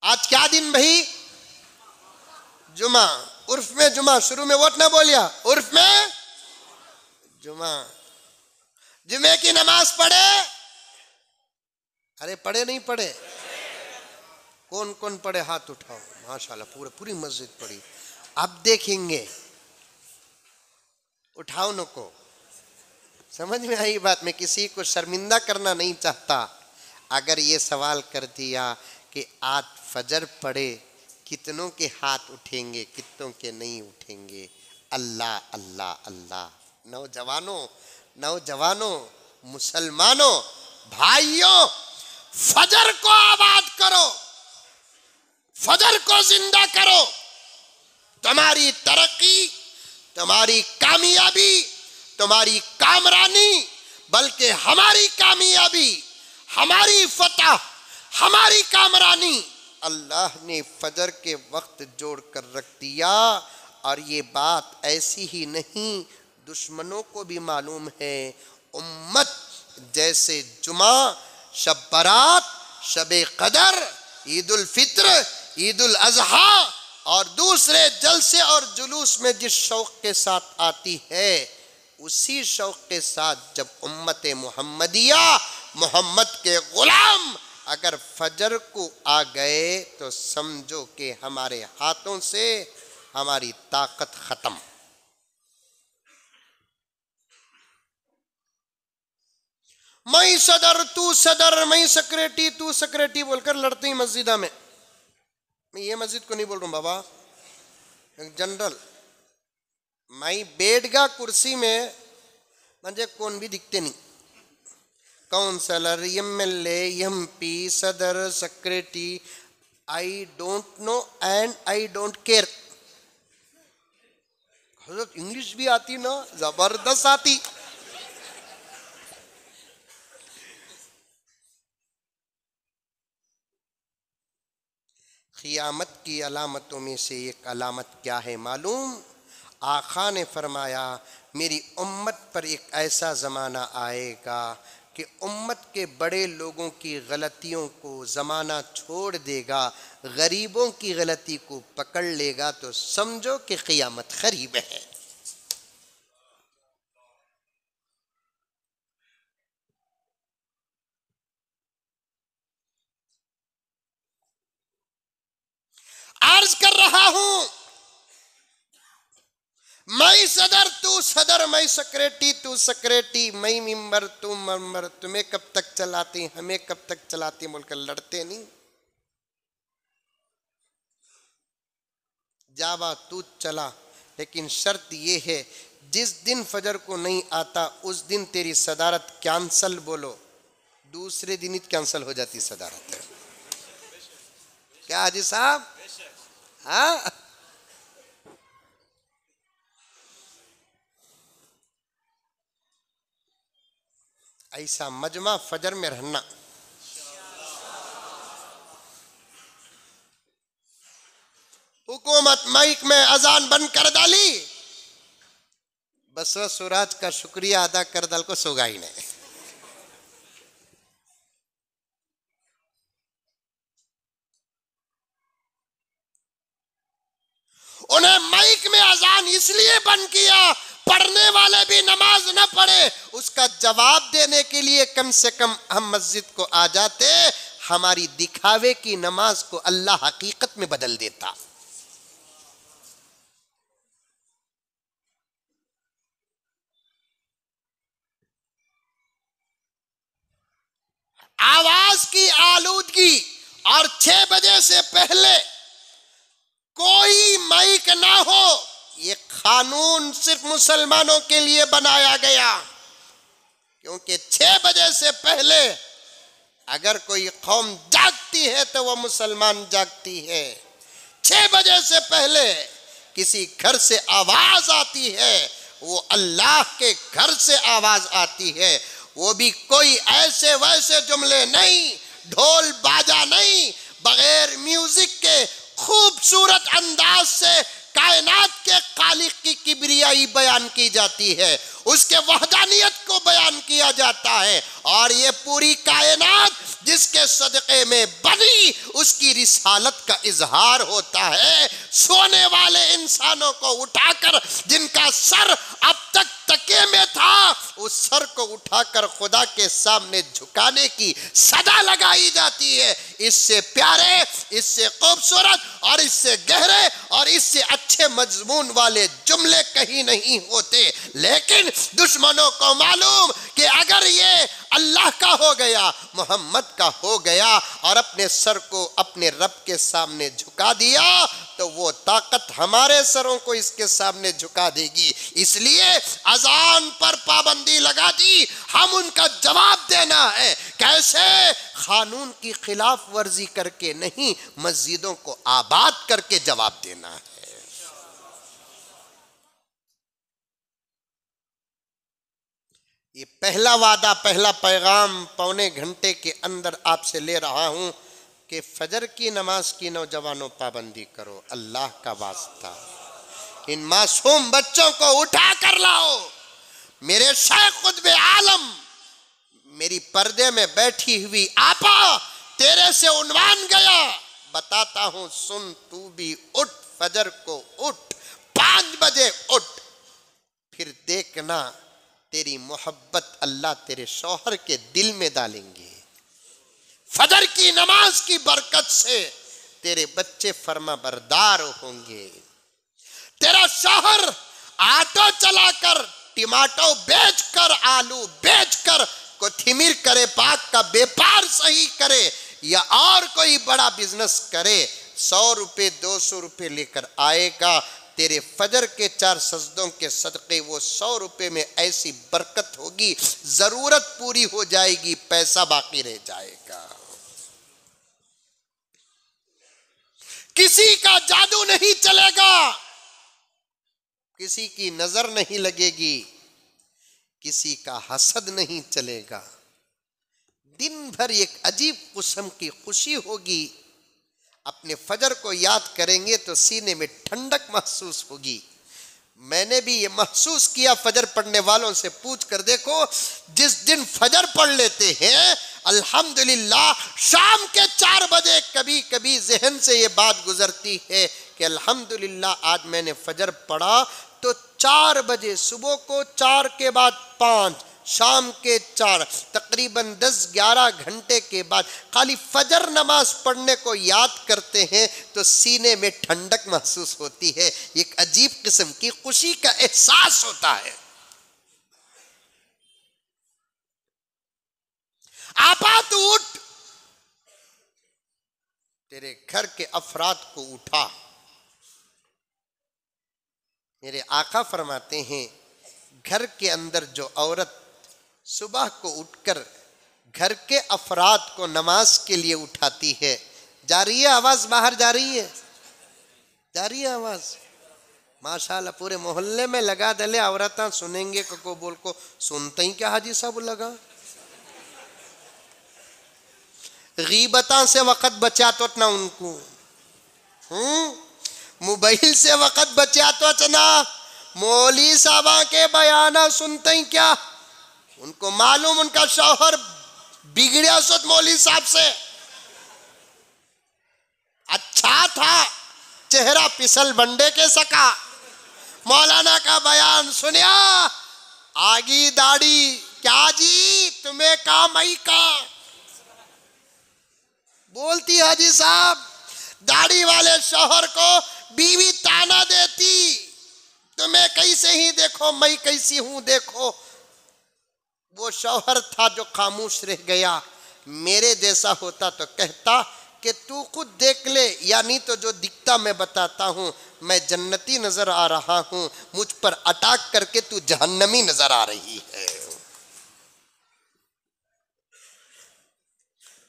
आज क्या दिन भाई? जुमा। उर्फ में जुमा, शुरू में वोट ना बोलिया, उर्फ में जुमा। जुमे की नमाज पढ़े? अरे पढ़े नहीं पढ़े? कौन कौन पढ़े हाथ उठाओ। माशाल्लाह, पूरी मस्जिद पढ़ी। अब देखेंगे, उठाओ न को। समझ में आई बात? मैं किसी को शर्मिंदा करना नहीं चाहता। अगर ये सवाल कर दिया कि आज फजर पढ़े, कितनों के हाथ उठेंगे, कितनों के नहीं उठेंगे? अल्लाह अल्लाह अल्लाह। नौजवानों, मुसलमानों, भाइयों, फजर को आबाद करो, फजर को जिंदा करो। तुम्हारी तरक्की, तुम्हारी कामयाबी, तुम्हारी कामरानी, बल्कि हमारी कामयाबी, हमारी फतह, हमारी कामरानी अल्लाह ने फजर के वक्त जोड़ कर रख दिया। और ये बात ऐसी ही नहीं, दुश्मनों को भी मालूम है। उम्मत जैसे जुमा, शब बारात, शबे कदर, ईद उल फित्र, ईद उल अजहा और दूसरे जलसे और जुलूस में जिस शौक के साथ आती है, उसी शौक के साथ जब उम्मत मुहम्मदिया, मोहम्मद के गुलाम अगर फजर को आ गए तो समझो कि हमारे हाथों से हमारी ताकत खत्म। मैं सदर तू सदर, मैं सेक्रेटरी तू सेक्रेटरी बोलकर लड़ते ही मस्जिदा में। मैं ये मस्जिद को नहीं बोल रहा हूं बाबा, जनरल। मैं बैठगा कुर्सी में, मुझे कौन भी दिखते नहीं, काउंसलर, एमएलए, एमपी, सदर, secretary, I don't know and I don't care. Hazrat English भी आती ना, जबरदस्त आती। क़ियामत की अलामतों में से एक अलामत क्या है मालूम? आका ने फरमाया, मेरी उम्मत पर एक ऐसा ज़माना आएगा कि उम्मत के बड़े लोगों की गलतियों को ज़माना छोड़ देगा, गरीबों की गलती को पकड़ लेगा, तो समझो कि क़ियामत करीब है। अर्ज कर रहा हूं, मैं सदर तू सदर, मैं सेक्रेटरी तू सेक्रेटरी, मैं मिंबर तू मेंबर, तुम्हें कब तक चलाती, हमें कब तक चलाती बोलकर लड़ते नहीं। जावा तू चला, लेकिन शर्त यह है जिस दिन फजर को नहीं आता उस दिन तेरी सदारत कैंसल बोलो, दूसरे दिन ही कैंसल हो जाती सदारत। क्या हाजी साहब? हाँ, ऐसा मजमा फजर में रहना। हुकूमत माइक में अजान बंद कर डाली, बस सूरज का शुक्रिया अदा कर डाल को सोगाई ने। उन्हें माइक में अजान इसलिए बंद किया, पढ़ने वाले भी नमाज न पढ़े, उसका जवाब देने के लिए कम से कम हम मस्जिद को आ जाते। हमारी दिखावे की नमाज को अल्लाह हकीकत में बदल देता। आवाज की आलूदगी, और 6 बजे से पहले कोई माइक ना हो, ये कानून सिर्फ मुसलमानों के लिए बनाया गया, क्योंकि 6 बजे से पहले अगर कोई कौम जागती है तो वह मुसलमान जागती है। 6 बजे से पहले किसी घर से आवाज आती है, वो अल्लाह के घर से आवाज आती है, वो भी कोई ऐसे वैसे जुमले नहीं, ढोल बाजा नहीं, बगैर म्यूजिक के खूबसूरत अंदाज से कायनात के खालिक की किबरियाई बयान की जाती है, उसके वहदानियत को बयान किया जाता है। और ये पूरी कायनात जिसके सदक़े में बनी, उसकी रिसालत का इजहार होता है। सोने वाले इंसानों को उठाकर, जिनका सर अब तक तके में था, उस सर को उठाकर खुदा के सामने झुकाने की सदा लगाई जाती है। इससे प्यारे, इससे खूबसूरत और इससे गहरे और इससे अच्छे मजमून वाले जुमले कहीं नहीं होते। लेकिन दुश्मनों को मालूम कि अगर ये अल्लाह का हो गया, मोहम्मद का हो गया और अपने सर को अपने रब के सामने झुका दिया, तो वो ताकत हमारे सरों को इसके सामने झुका देगी। इसलिए अजान पर पाबंदी लगा दी, हम उनका जवाब देना है। कैसे? कानून की खिलाफ वर्जी करके नहीं, मस्जिदों को आबाद करके जवाब देना है। ये पहला वादा, पहला पैगाम पौने घंटे के अंदर आपसे ले रहा हूं कि फजर की नमाज की नौजवानों पाबंदी करो, अल्लाह का वास्ता इन मासूम बच्चों को उठा कर लाओ। मेरे शेख खुतबे आलम, मेरी पर्दे में बैठी हुई आपा, तेरे से उन्वान गया, बताता हूं सुन, तू भी उठ, फजर को उठ, 5 बजे उठ, फिर देखना तेरी मोहब्बत अल्लाह तेरे शौहर के दिल में डालेंगे। फजर की नमाज की बरकत से तेरे बच्चे फर्मा बरदार होंगे। तेरा शौहर ऑटो चलाकर, टमाटो बेचकर, आलू बेचकर, कोथिमीर करे पाक का व्यापार सही करे या और कोई बड़ा बिजनेस करे, 100 रुपए 200 रुपए लेकर आएगा। तेरे फजर के 4 सजदों के सदके वो 100 रुपए में ऐसी बरकत होगी, जरूरत पूरी हो जाएगी, पैसा बाकी रह जाएगा। किसी का जादू नहीं चलेगा, किसी की नजर नहीं लगेगी, किसी का हसद नहीं चलेगा। दिन भर एक अजीब किस्म की खुशी होगी। अपने फजर को याद करेंगे तो सीने में ठंडक महसूस होगी। मैंने भी ये महसूस किया, फजर पढ़ने वालों से पूछ कर देखो, जिस दिन फजर पढ़ लेते हैं अल्हम्दुलिल्लाह, शाम के 4 बजे कभी कभी जहन से ये बात गुजरती है कि अल्हम्दुलिल्लाह आज मैंने फजर पढ़ा, तो 4 बजे सुबह को, 4 के बाद 5, शाम के 4, तकरीबन 10-11 घंटे के बाद खाली फजर नमाज पढ़ने को याद करते हैं तो सीने में ठंडक महसूस होती है, एक अजीब किस्म की खुशी का एहसास होता है। आपा तू उठ, तेरे घर के अफराद को उठा। मेरे आका फरमाते हैं, घर के अंदर जो औरत सुबह को उठकर घर के अफराद को नमाज के लिए उठाती है, जा रही है आवाज बाहर, जा रही है, जा रही है आवाज, माशाल्लाह पूरे मोहल्ले में लगा दले औरतां सुनेंगे को बोल को, सुनते ही क्या हाजी साहब लगा। गीबता से वक्त बचा तो ना उनको, मोबाइल से वक्त बचा तो ना, मौली साहबा के बयाना सुनते ही क्या, उनको मालूम उनका शौहर बिगड़िया सुत मौली साहब से, अच्छा था चेहरा पिसल बंडे के सका, मौलाना का बयान सुनिया, आगी दाढ़ी क्या जी तुम्हें काम आई का, बोलती हाजी साहब, दाढ़ी वाले शौहर को बीवी ताना देती, तुम्हें कैसे ही देखो मैं कैसी हूं देखो। वो शौहर था जो खामोश रह गया। मेरे जैसा होता तो कहता कि तू खुद देख ले, यानी तो जो दिखता मैं बताता हूं, मैं जन्नती नजर आ रहा हूं, मुझ पर अटैक करके तू जहन्नमी नजर आ रही है।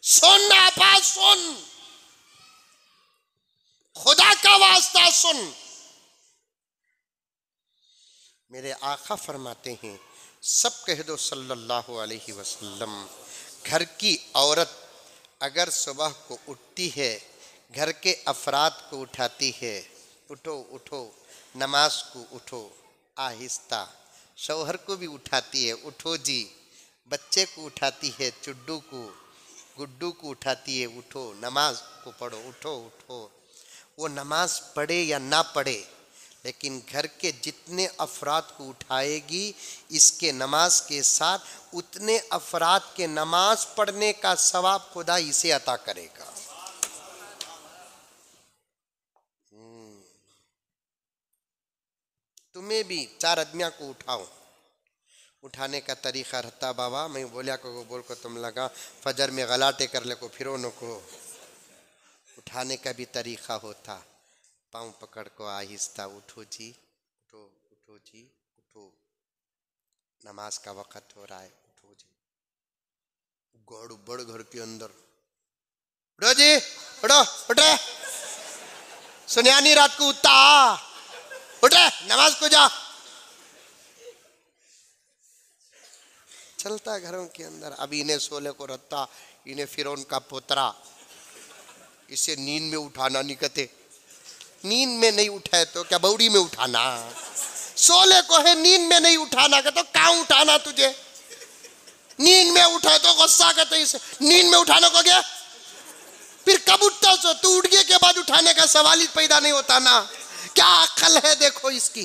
सुन आपा सुन, खुदा का वास्ता सुन। मेरे आका फरमाते हैं, सब कह दो सल्लल्लाहु अलैहि वसल्लम, घर की औरत अगर सुबह को उठती है, घर के अफराद को उठाती है, उठो उठो नमाज को उठो, आहिस्ता, शौहर को भी उठाती है, उठो जी, बच्चे को उठाती है, चुड्डू को गुड्डू को उठाती है, उठो नमाज को पढ़ो, उठो उठो। वो नमाज पढ़े या ना पढ़े, लेकिन घर के जितने अफराद को उठाएगी, इसके नमाज के साथ उतने अफराद के नमाज पढ़ने का सवाब खुदा इसे अता करेगा। तुम्हें भी 4 आदमियों को उठाओ। उठाने का तरीका रहता बाबा, मैं बोलिया को बोल को तुम लगा फजर में गलाटे कर ले को फिरो न को, उठाने का भी तरीका होता। पाँव पकड़ को आहिस्ता, उठो जी, उठो उठो जी, उठो, नमाज का वक़्त हो रहा है, उठो जी। गौड़ बड़ घर के अंदर, उठो जी, उठो उठे, सुनियानी रात को उठता, उठे नमाज को जा। चलता घरों के अंदर। अब इन्हें सोले को रत्ता, इन्हें फिरौन का पोतरा, इसे नींद में उठाना नहीं कहते। नींद में नहीं उठाए तो क्या बौड़ी में उठाना? सोले को है नींद में नहीं उठाना, कहते तो कहाँ उठाना तुझे? नींद में उठाए तो गुस्सा कहते इसे नींद में उठाने को गया, फिर कब उठता? सो तू उठ गए के बाद उठाने का सवाल ही पैदा नहीं होता ना। क्या अक्ल है देखो इसकी,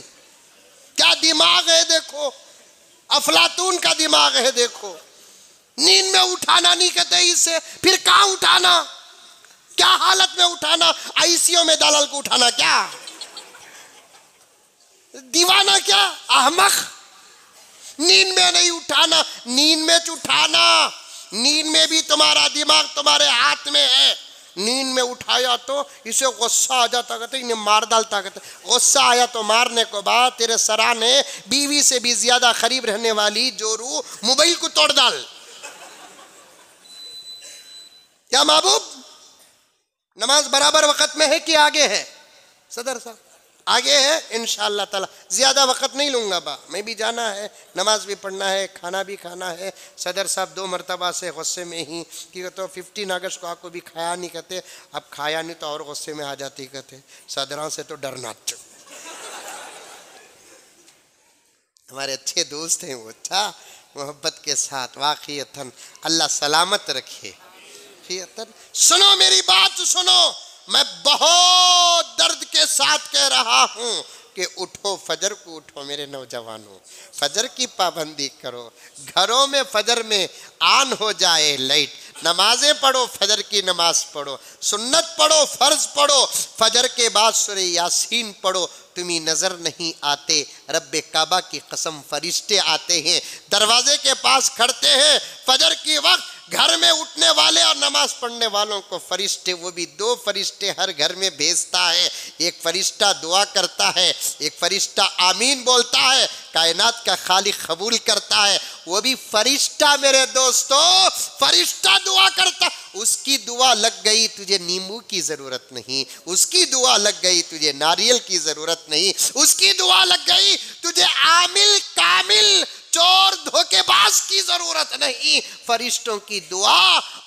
क्या दिमाग है देखो, अफलातून का दिमाग है देखो। नींद में उठाना नहीं कहते इसे, फिर कहाँ उठाना? क्या हालत में उठाना? आईसीयू में दलाल को उठाना क्या? दीवाना क्या? अहमक। नींद में नहीं उठाना, नींद में उठाना। नींद में भी तुम्हारा दिमाग तुम्हारे हाथ में है। नींद में उठाया तो इसे गुस्सा आ जाता, कहते इन्हें मार डालता, कहते गुस्सा आया तो मारने को बाद तेरे सराहने बीवी से भी ज्यादा करीब रहने वाली जोरू मोबाइल को तोड़ डाल। क्या महबूब, नमाज बराबर वक्त में है कि आगे है? सदर साहब आगे है इंशाअल्लाह ताला। ज्यादा वक्त नहीं लूंगा बा, मैं भी जाना है, नमाज भी पढ़ना है, खाना भी खाना है। सदर साहब 2 मरतबा से गुस्से में ही कि तो 15 अगस्त को आपको भी खाया नहीं कहते, अब खाया नहीं तो और गुस्से में आ जाती कहते सदरा से तो डरना। हमारे अच्छे दोस्त हैं वो, अच्छा मोहब्बत के साथ। वाक़ईतन अल्लाह सलामत रखे। सुनो मेरी बात सुनो, मैं बहुत दर्द के साथ कह रहा हूं कि उठो, फजर को उठो मेरे नौजवानों, फजर की पाबंदी करो। घरों में फजर में आन हो जाए लाइट, नमाजें पढ़ो, फजर की नमाज पढ़ो, सुन्नत पढ़ो, फर्ज पढ़ो, फजर के बाद सूरह यासीन पढ़ो। तुम्हें नजर नहीं आते, रब्बे काबा की कसम फरिश्ते आते हैं, दरवाजे के पास खड़ते हैं। फजर की वक्त घर में उठने वाले और नमाज पढ़ने वालों को फरिश्ते, वो भी 2 फरिश्ते हर घर में भेजता है। एक फरिश्ता दुआ करता है, एक फरिश्ता आमीन बोलता है, कायनात का खालिक कबूल करता है। वो भी फरिश्ता मेरे दोस्तों, फरिश्ता दुआ करता। उसकी दुआ लग गई तुझे नींबू की जरूरत नहीं, उसकी दुआ लग गई तुझे नारियल की जरूरत नहीं, उसकी दुआ लग गई तुझे आमिल कामिल चोर धोखेबाज की जरूरत नहीं। फरिश्तों की दुआ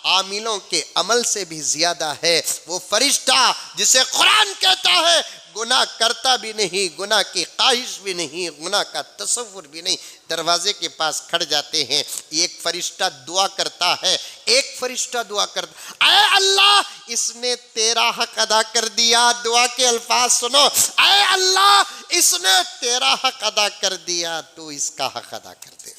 आमिलों के अमल से भी ज्यादा है। वो फरिश्ता जिसे कुरान कहता है गुनाह करता भी नहीं, गुनाह की ख्वाहिश भी नहीं, गुनाह का तसव्वुर भी नहीं, दरवाजे के पास खड़ जाते हैं। एक फरिश्ता दुआ करता है, एक फरिश्ता दुआ करता, ऐ अल्लाह इसने तेरा हक अदा कर दिया। दुआ के अल्फाज सुनो, ऐ अल्लाह इसने तेरा हक अदा कर दिया, तो इसका हक अदा कर दे।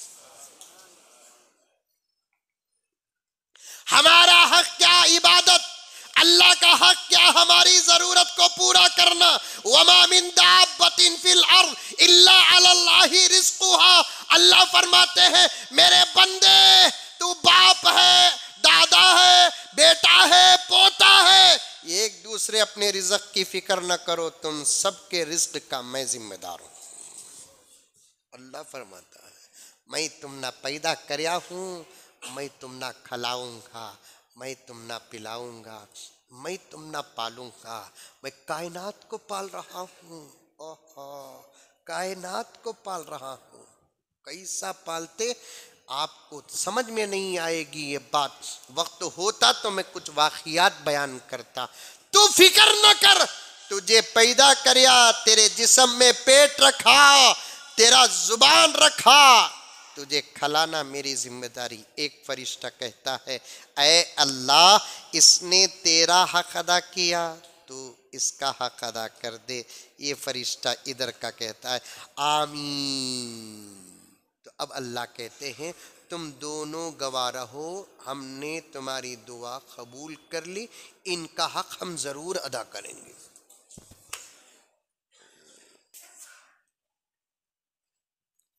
हमारा हक क्या? इबादत। अल्लाह का हक क्या? हमारी जरूरत को पूरा करना। वमा मिन दाब्बतिन फिल अर्द इल्ला अलल्लाहि रिज़्क़ुहा। अल्लाह फरमाते हैं मेरे बंदे, तू बाप है, दादा है, बेटा है, पोता है, एक दूसरे अपने रिज़्क़ की फिक्र न करो, तुम सबके रिज़्क़ का मैं जिम्मेदार हूं। अल्लाह फरमाता है मैं तुम ना पैदा करया हूं, मैं तुम ना खिलाऊंगा, मैं तुम ना पिलाऊंगा, मैं तुम ना पालूंगा, मैं कायनात को पाल रहा हूँ। ओहो, कायनात को पाल रहा हूँ। कैसा पालते आपको समझ में नहीं आएगी ये बात। वक्त होता तो मैं कुछ वाक़ियात बयान करता। तू फिक्र न कर, तुझे पैदा करया, तेरे जिस्म में पेट रखा, तेरा जुबान रखा, तुझे खिलाना मेरी जिम्मेदारी। एक फरिश्ता कहता है ऐ अल्लाह इसने तेरा हक अदा किया, तो इसका हक अदा कर दे। ये फरिश्ता इधर का कहता है आमीन। तो अब अल्लाह कहते हैं तुम दोनों गवाह रहो, हमने तुम्हारी दुआ कबूल कर ली, इनका हक हम जरूर अदा करेंगे।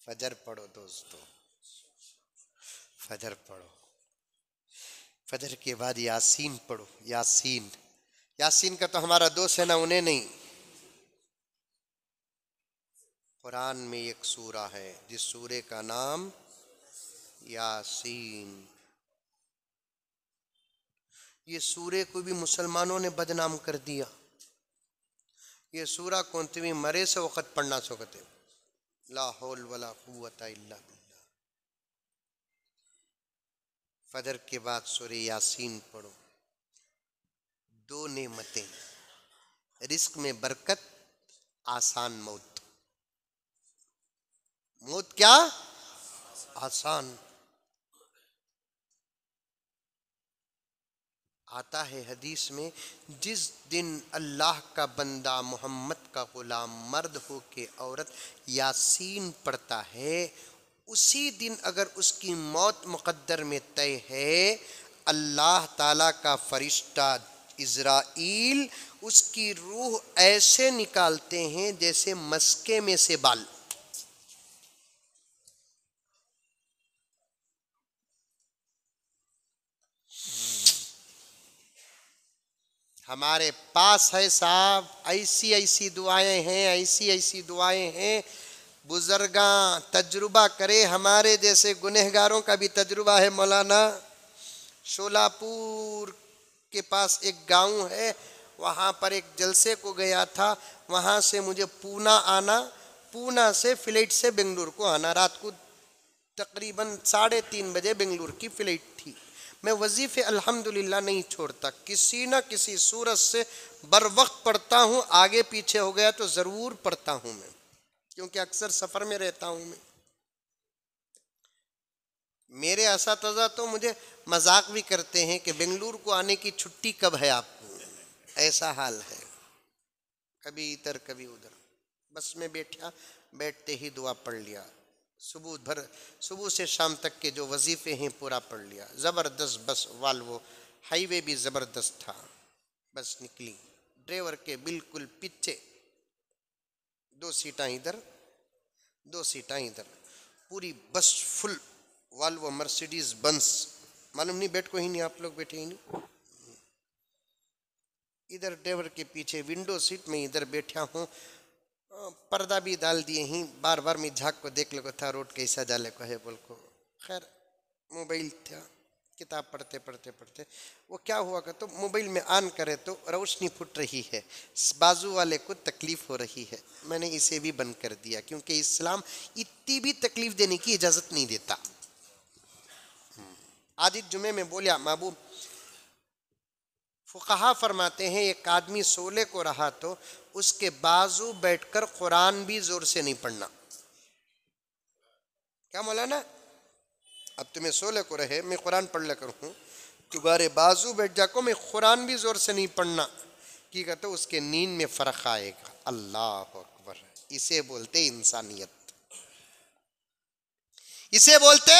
फजर पढ़ो दोस्तों, फजर पढ़ो, फजर के बाद यासीन पढ़ो। यासीन, यासीन का तो हमारा दोस्त है ना, उन्हें नहीं। कुरान में एक सूरा है जिस सूरे का नाम यासीन। ये सूरे को भी मुसलमानों ने बदनाम कर दिया। ये सूरा कौन तुम्हें मरे से वक़्त पढ़ना सकते, ला हौल वला कुव्वता इल्ला बिल्लाह। फजर के बाद सूरे यासीन पढ़ो। दो नेमतें, रिस्क में बरकत, आसान मौत। मौत क्या? आसान। आता है हदीस में, जिस दिन अल्लाह का बंदा मोहम्मद का गुलाम मर्द हो के औरत यासीन पढ़ता है, उसी दिन अगर उसकी मौत मुकद्दर में तय है, अल्लाह ताला का फरिश्ता इज़राइल उसकी रूह ऐसे निकालते हैं जैसे मस्के में से बाल। हमारे पास है साहब, ऐसी ऐसी दुआएं हैं, ऐसी ऐसी दुआएं हैं। बुजुर्गा तजुर्बा करे, हमारे जैसे गुनहगारों का भी तजुर्बा है मौलाना। शोलापुर के पास एक गांव है, वहाँ पर एक जलसे को गया था। वहाँ से मुझे पूना आना, पूना से फ्लाइट से बेंगलुरु को आना। रात को तकरीबन 3:30 बजे बेंगलुरु की फ्लाइट थी। मैं वजीफे अल्हम्दुलिल्लाह नहीं छोड़ता, किसी न किसी सूरत से बर वक्त पढ़ता हूँ। आगे पीछे हो गया तो ज़रूर पढ़ता हूँ मैं, क्योंकि अक्सर सफ़र में रहता हूँ मैं। मेरे असातिज़ा तो मुझे मजाक भी करते हैं कि बेंगलुरु को आने की छुट्टी कब है आपको, ऐसा हाल है। कभी इधर कभी उधर, बस में बैठा, बैठते ही दुआ पढ़ लिया। सुबह से शाम तक के जो वजीफे हैं पूरा पढ़ लिया। ज़बरदस्त बस, वाल्वो हाईवे भी ज़बरदस्त था। बस निकली, ड्राइवर के बिल्कुल पीछे 2 सीटां इधर 2 सीटां इधर, पूरी बस फुल वाल्वो मर्सिडीज बंस। मालूम नहीं बैठ को ही नहीं, आप लोग बैठे ही नहीं। इधर ड्राइवर के पीछे विंडो सीट में इधर बैठा हूँ, पर्दा भी डाल दिए ही। बार बार मैं झाँक को देख लो था रोड कैसा जाले को है बोल को। खैर मोबाइल था, किताब पढ़ते पढ़ते पढ़ते वो क्या हुआ कि तो मोबाइल में ऑन करे तो रोशनी फुट रही है, बाजू वाले को तकलीफ हो रही है। मैंने इसे भी बंद कर दिया, क्योंकि इस्लाम इतनी भी तकलीफ देने की इजाज़त नहीं देता। आज इस जुमे में बोलिया महबूब, फुक़हा फरमाते हैं एक आदमी सोले को रहा तो उसके बाजू बैठकर कुरान भी जोर से नहीं पढ़ना। क्या मौलाना, अब तुम्हें सोले को रहे, मैं कुरान पढ़ ले करूँ, तुम्हारे बाजू बैठ जाको, मैं कुरान भी जोर से नहीं पढ़ना, की कहते उसके नींद में फ़र्क आएगा। अल्लाह अकबर, इसे बोलते इंसानियत, इसे बोलते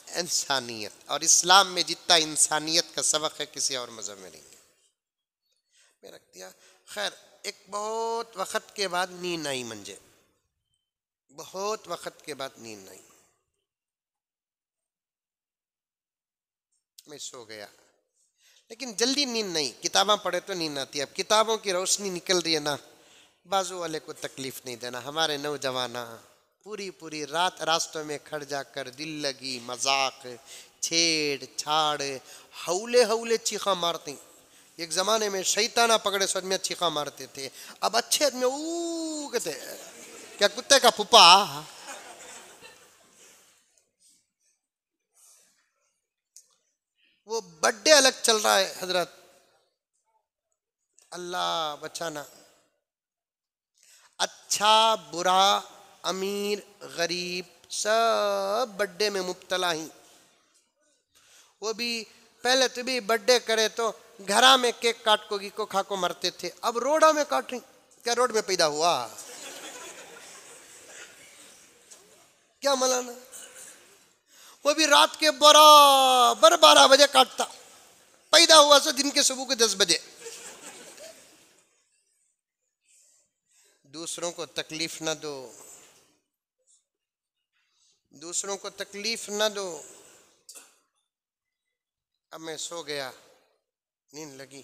इंसानियत। और इस्लाम में जितना इंसानियत का सबक है किसी और मज़हब में नहीं है। मैं रख दिया। खैर एक बहुत वक़्त के बाद नींद आई मुझे, बहुत वक़्त के बाद नींद आई, मैं सो गया। लेकिन जल्दी नींद नहीं, किताबें पढ़े तो नींद आती है। अब किताबों की रोशनी निकल रही है ना, बाजू वाले को तकलीफ नहीं देना। हमारे नौजवाना पूरी पूरी रात रास्तों में खड़ जाकर दिल लगी मजाक छेड़ छाड़ हौले हौले चीखा मारते। एक ज़माने में शैताना पकड़े सद में चीखा मारते थे, अब अच्छे में ऊ कहते क्या कुत्ते का फुप्पा। वो बर्थडे अलग चल रहा है हजरत, अल्लाह बचाना। अच्छा बुरा अमीर गरीब सब बर्थडे में मुब्तला ही। वो भी पहले तो भी बर्थडे करे तो घरा में केक काट को को खा को मरते थे, अब रोडा में काट रही। क्या रोड में पैदा हुआ? क्या मलाना, वो भी रात के बराबर 12 बजे काटता, पैदा हुआ से दिन के सुबह के 10 बजे। दूसरों को तकलीफ न दो, दूसरों को तकलीफ न दो। अब मैं सो गया, नींद लगी।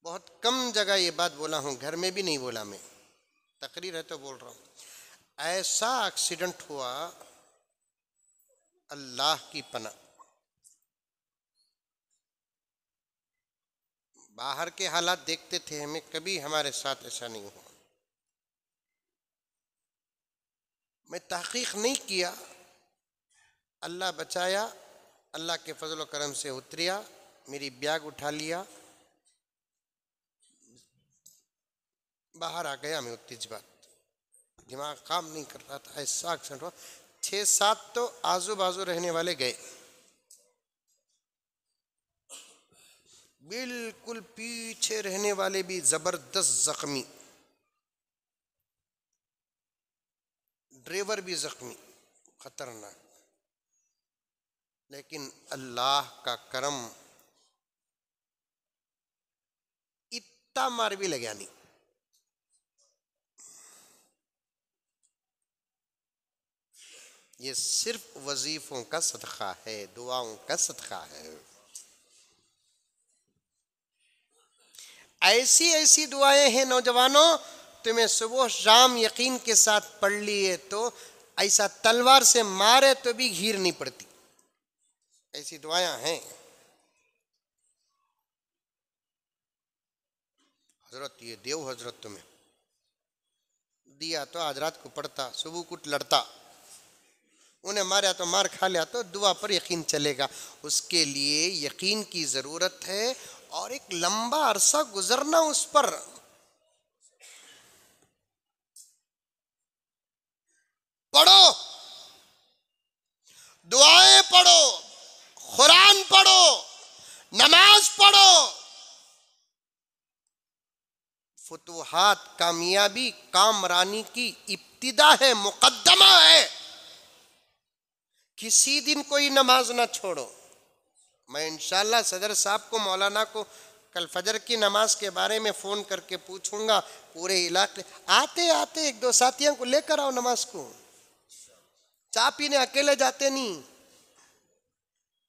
बहुत कम जगह ये बात बोला हूँ, घर में भी नहीं बोला मैं, तकरीर है तो बोल रहा हूँ। ऐसा एक्सीडेंट हुआ, अल्लाह की पनाह। बाहर के हालात देखते थे हमें, कभी हमारे साथ ऐसा नहीं हुआ। मैं तहकीक नहीं किया, अल्लाह बचाया, अल्लाह के फजल व करम से उतरिया। मेरी बैग उठा लिया, बाहर आ गया। मैं उत्तेज बात, दिमाग काम नहीं कर रहा था, ऐसा एक्सीडेंट हुआ। 6-7 तो आजू बाजू रहने वाले गए, बिल्कुल पीछे रहने वाले भी जबरदस्त जख्मी, ड्राइवर भी जख्मी, खतरनाक। लेकिन अल्लाह का करम, इतना मार भी लगा नहीं। ये सिर्फ वजीफों का सदका है, दुआओं का सदका है। ऐसी ऐसी दुआएं हैं नौजवानों, तुम्हें सुबह शाम यकीन के साथ पढ़ लिए तो ऐसा तलवार से मारे तो भी घीर नहीं पड़ती, ऐसी दुआएं हैं। हजरत ये देव हजरत तुम्हें दिया तो आज रात को पढ़ता, सुबह कुछ लड़ता, उन्हें मारा तो मार खा लिया तो दुआ पर यकीन चलेगा। उसके लिए यकीन की जरूरत है और एक लंबा अरसा गुजरना उस पर। पढ़ो, दुआएं पढ़ो, कुरान पढ़ो, नमाज पढ़ो। फुतूहात कामयाबी कामरानी की इब्तिदा है, मुकद्दमा है। किसी दिन कोई नमाज ना छोड़ो। मैं इंशाल्लाह सदर साहब को, मौलाना को कल फजर की नमाज के बारे में फ़ोन करके पूछूंगा। पूरे इलाके आते आते 1-2 साथियों को लेकर आओ नमाज को। चाय पीने अकेले जाते नहीं,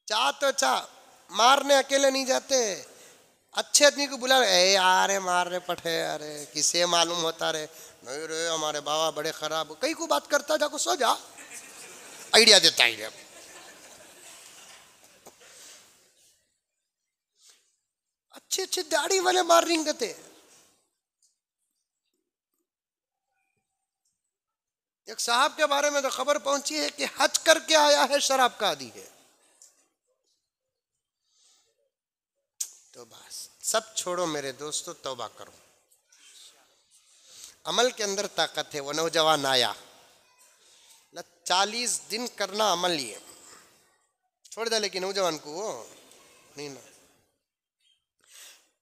चाह तो चाह, मारने अकेले नहीं जाते। अच्छे आदमी को बुला, ए यार मार रहे पठे, अरे किसे मालूम होता रे, नहीं रे हमारे बाबा बड़े खराब हो, कई को बात करता, जाको सो जा, आइडिया देता आइडिया। अच्छे अच्छे दाढ़ी वाले मार रही थे। एक साहब के बारे में तो खबर पहुंची है कि हज करके आया है, शराब का आदी है। तो बस सब छोड़ो मेरे दोस्तों, तौबा करो। अमल के अंदर ताकत है। वो नौजवान आया, 40 दिन करना अमल, ये छोड़ दे, लेकिन नौजवान को वो नहीं ना,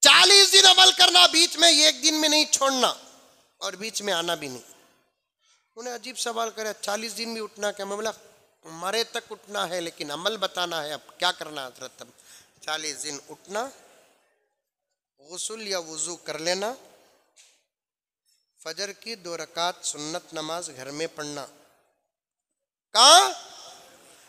40 दिन अमल करना, बीच में एक दिन में नहीं छोड़ना और बीच में आना भी नहीं। उन्हें अजीब सवाल करे, 40 दिन भी उठना क्या? मैं बोला मरे तक उठना है, लेकिन अमल बताना है। अब क्या करना हजरत? 40 दिन उठना, गुस्ल या वुजू कर लेना, फजर की 2 रकात सुन्नत नमाज घर में पढ़ना। कहाँ?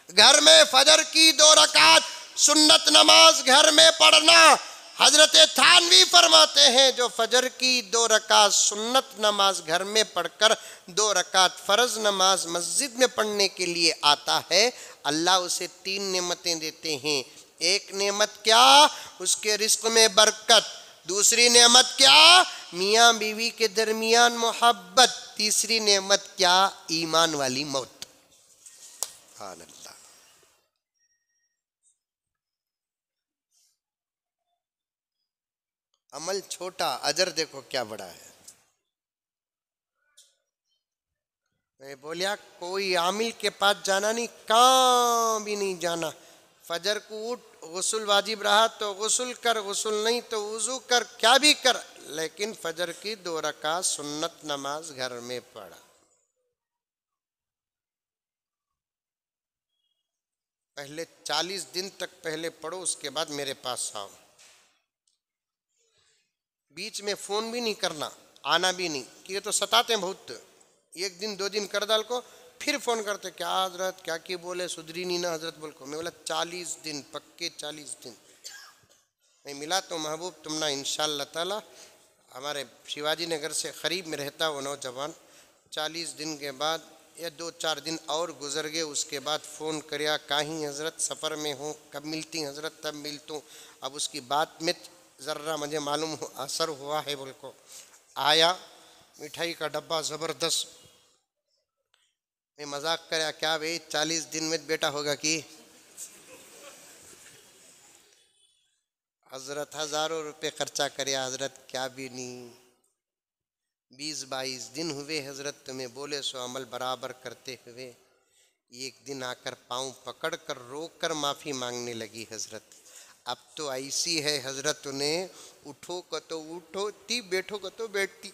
घर में फजर की 2 रकात सुन्नत नमाज घर में पढ़ना। हजरत थानवी फरमाते हैं, जो फजर की 2 रकात सुन्नत नमाज घर में पढ़कर 2 रकात फर्ज नमाज मस्जिद में पढ़ने के लिए आता है, अल्लाह उसे 3 नेमतें देते हैं। एक नेमत क्या? उसके रिस्क में बरकत। दूसरी नेमत क्या? मियाँ बीवी के दरमियान मोहब्बत। तीसरी नेमत क्या? ईमान वाली मौत। सुभान अल्लाह। अमल छोटा, अजर देखो क्या बड़ा है। मैं बोलिया कोई आमिल के पास जाना नहीं, कहाँ भी नहीं जाना। फजर को उठ, गुस्ल वाजिब रहा तो गुस्ल कर, गुस्ल नहीं तो वुजू कर, क्या भी कर, लेकिन फजर की 2 रकात सुन्नत नमाज घर में पढ़ा। पहले 40 दिन तक पहले पढ़ो, उसके बाद मेरे पास आओ। बीच में फोन भी नहीं करना, आना भी नहीं, कि ये तो सताते हैं बहुत। 1 दिन 2 दिन कर डाल को फिर फोन करते, क्या हजरत क्या की बोले, सुधरी नहीं ना हजरत बोल को। मैं बोला 40 दिन पक्के, 40 दिन मैं मिला तो महबूब तुम ना इंशाअल्लाह ताला। हमारे शिवाजी नगर से करीब में रहता वो नौजवान, 40 दिन के बाद या 2-4 दिन और गुजर गए, उसके बाद फ़ोन कराया, कहीं हजरत सफ़र में हो, कब मिलती हजरत? तब मिलतूँ। अब उसकी बात में ज़र्रा मुझे मालूम असर हुआ है बोल को। आया, मिठाई का डब्बा ज़बरदस्त। मैं मजाक कराया, क्या भाई 40 दिन में बेटा होगा कि? हजरत हजारों रुपए खर्चा करे हजरत, क्या भी नहीं। 20-22 दिन हुए हजरत तुम्हें बोले सो अमल बराबर करते हुए। एक दिन आकर पाँव पकड़ कर रोक कर माफ़ी मांगने लगी हजरत। अब तो ऐसी है हजरत, उन्हें उठो को तो उठोती, बैठो को तो बैठती।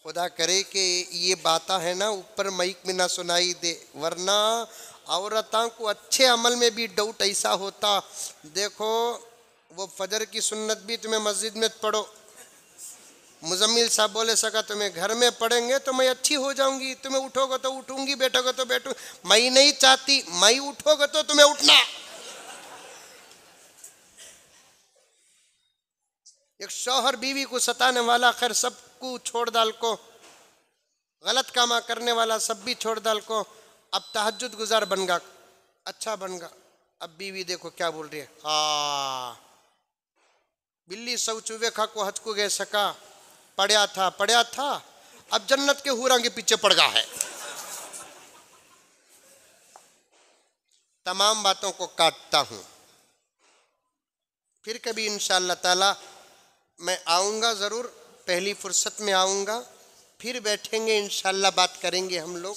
खुदा करे कि ये बातें है ना ऊपर माइक में ना सुनाई दे, वरना औरतों को अच्छे अमल में भी डाउट ऐसा होता। देखो वो फजर की सुन्नत भी तुम्हें मस्जिद में पढ़ो, मुजम्मिल साहब बोले सका तुम्हें घर में पढ़ेंगे तो मैं अच्छी हो जाऊंगी, तुम्हें उठोगे तो उठूंगी, बैठोगे तो बैठूंगी। मैं नहीं चाहती, मैं उठोगे तो तुम्हें उठना। एक शौहर बीवी को सताने वाला, खैर सबको छोड़ डाल को, गलत कामा करने वाला सब भी छोड़ डाल को, अब तहज्जुद गुजार बनगा, अच्छा बनगा। अब बीवी देखो क्या बोल रही है, हाँ बिल्ली सौ चूवे खा को हज को गए सका, पढ़ा था, अब जन्नत के हूरा के पीछे पड़ गया है। तमाम बातों को काटता हूं, फिर कभी इंशाअल्लाह ताला मैं आऊँगा, ज़रूर पहली फुर्सत में आऊँगा, फिर बैठेंगे इंशाअल्लाह बात करेंगे हम लोग।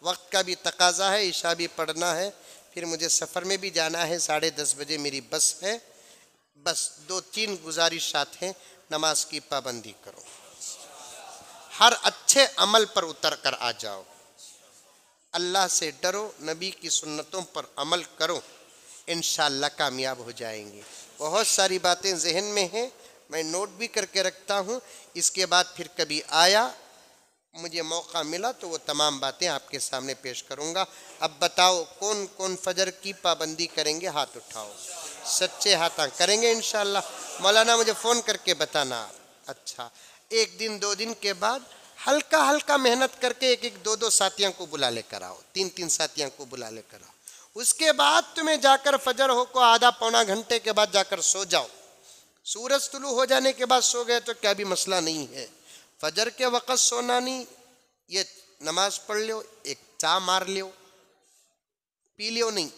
वक्त का भी तकाजा है, ईशा भी पढ़ना है, फिर मुझे सफ़र में भी जाना है, 10:30 बजे मेरी बस है। बस 2-3 गुजारिशात हैं, नमाज की पाबंदी करो, हर अच्छे अमल पर उतर कर आ जाओ, अल्लाह से डरो, नबी की सुन्नतों पर अमल करो, इंशाअल्लाह कामयाब हो जाएंगे। बहुत सारी बातें जहन में हैं, मैं नोट भी करके रखता हूँ। इसके बाद फिर कभी आया मुझे मौका मिला तो वो तमाम बातें आपके सामने पेश करूँगा। अब बताओ कौन कौन फजर की पाबंदी करेंगे, हाथ उठाओ, सच्चे हाथ करेंगे इंशाअल्लाह। मौलाना मुझे फ़ोन करके बताना। अच्छा, 1 दिन 2 दिन के बाद हल्का हल्का मेहनत करके 1-1 2-2 साथियों को बुला लेकर आओ, 3-3 साथियों को बुला लेकर आओ। उसके बाद तुम्हें जाकर फजर हो को आधा पौना घंटे के बाद जाकर सो जाओ। सूरज तुलू हो जाने के बाद सो गए तो क्या भी मसला नहीं है, फजर के वक़्त सोना नहीं, ये नमाज पढ़ लियो, एक चा मार लियो, पी लियो नहीं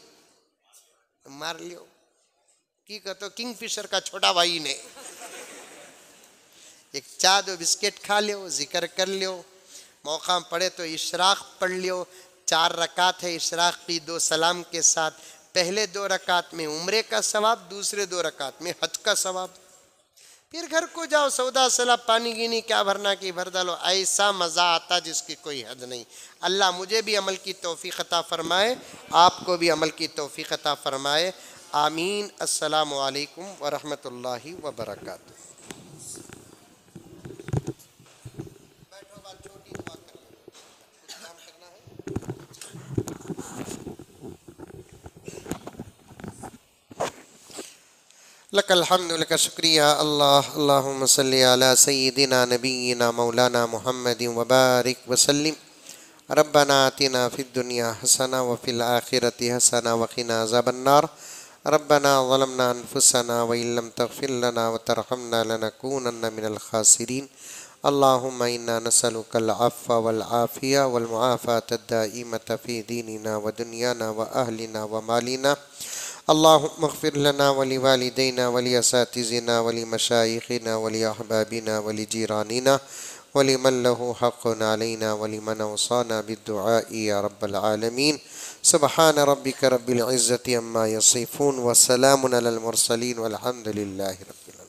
मार लियो, की कहते किंगफिशर का छोटा भाई ने, एक चा 2 बिस्किट खा लियो, जिक्र कर लियो, मौका पड़े तो इशराक पढ़ लियो। 4 रकात है इशराक की 2 सलाम के साथ, पहले 2 रकात में उम्रे का सवाब, दूसरे 2 रकात में हज का सवाब। फिर घर को जाओ, सौदा सलाब पानी गिनी क्या भरना की भर डालो, ऐसा मज़ा आता जिसकी कोई हद नहीं। अल्लाह मुझे भी अमल की तौफीक अता फरमाए, आपको भी अमल की तौफीक अता फरमाए, आमीन। अस्सलामु अलैकुम व रहमतुल्लाहि व बरकातुहू। लकल हम्दु लक शुक्रिया अल्लाह, अल्लाहुम्मा सल्लि अला सय्यिदिना नबिय्यिना मौलाना मुहम्मदिन व बारिक व सल्लिम। रब्बना आतिना फिद दुनिया हसना व फिल आखिरति हसना व क़िना अज़ाबन्नार। रब्बना ज़लमना अनफुसना व इल्लम तग़फिर लना व तरहमना लनकूनन्ना मिनल ख़ासिरीन। अल्लाहुम्मा इन्ना नसअलुकल अफ़्व वल आफ़िया वल मुआफ़ात अद-दाइमत फ़ी दीनिना व दुनियाना व अहलिना व मालिना। अल्लाहुम्मा इग़फ़िर लना व लिवालिदैना व लिअसातिज़िना व लिमशाइख़िना व लिअहबाबिना व लिजीरानिना व लिमन लहु हक़्क़ुन अलैना व लिमन औसाना बिद्दुआइ या रब्बल आलमीन। सुब्हान रब्बिका रब्बिल इज़्ज़ति अम्मा यसिफ़ून व सलामुन अलल मुरसलीन वल्हम्दुलिल्लाहि रब्बिल आलमीन।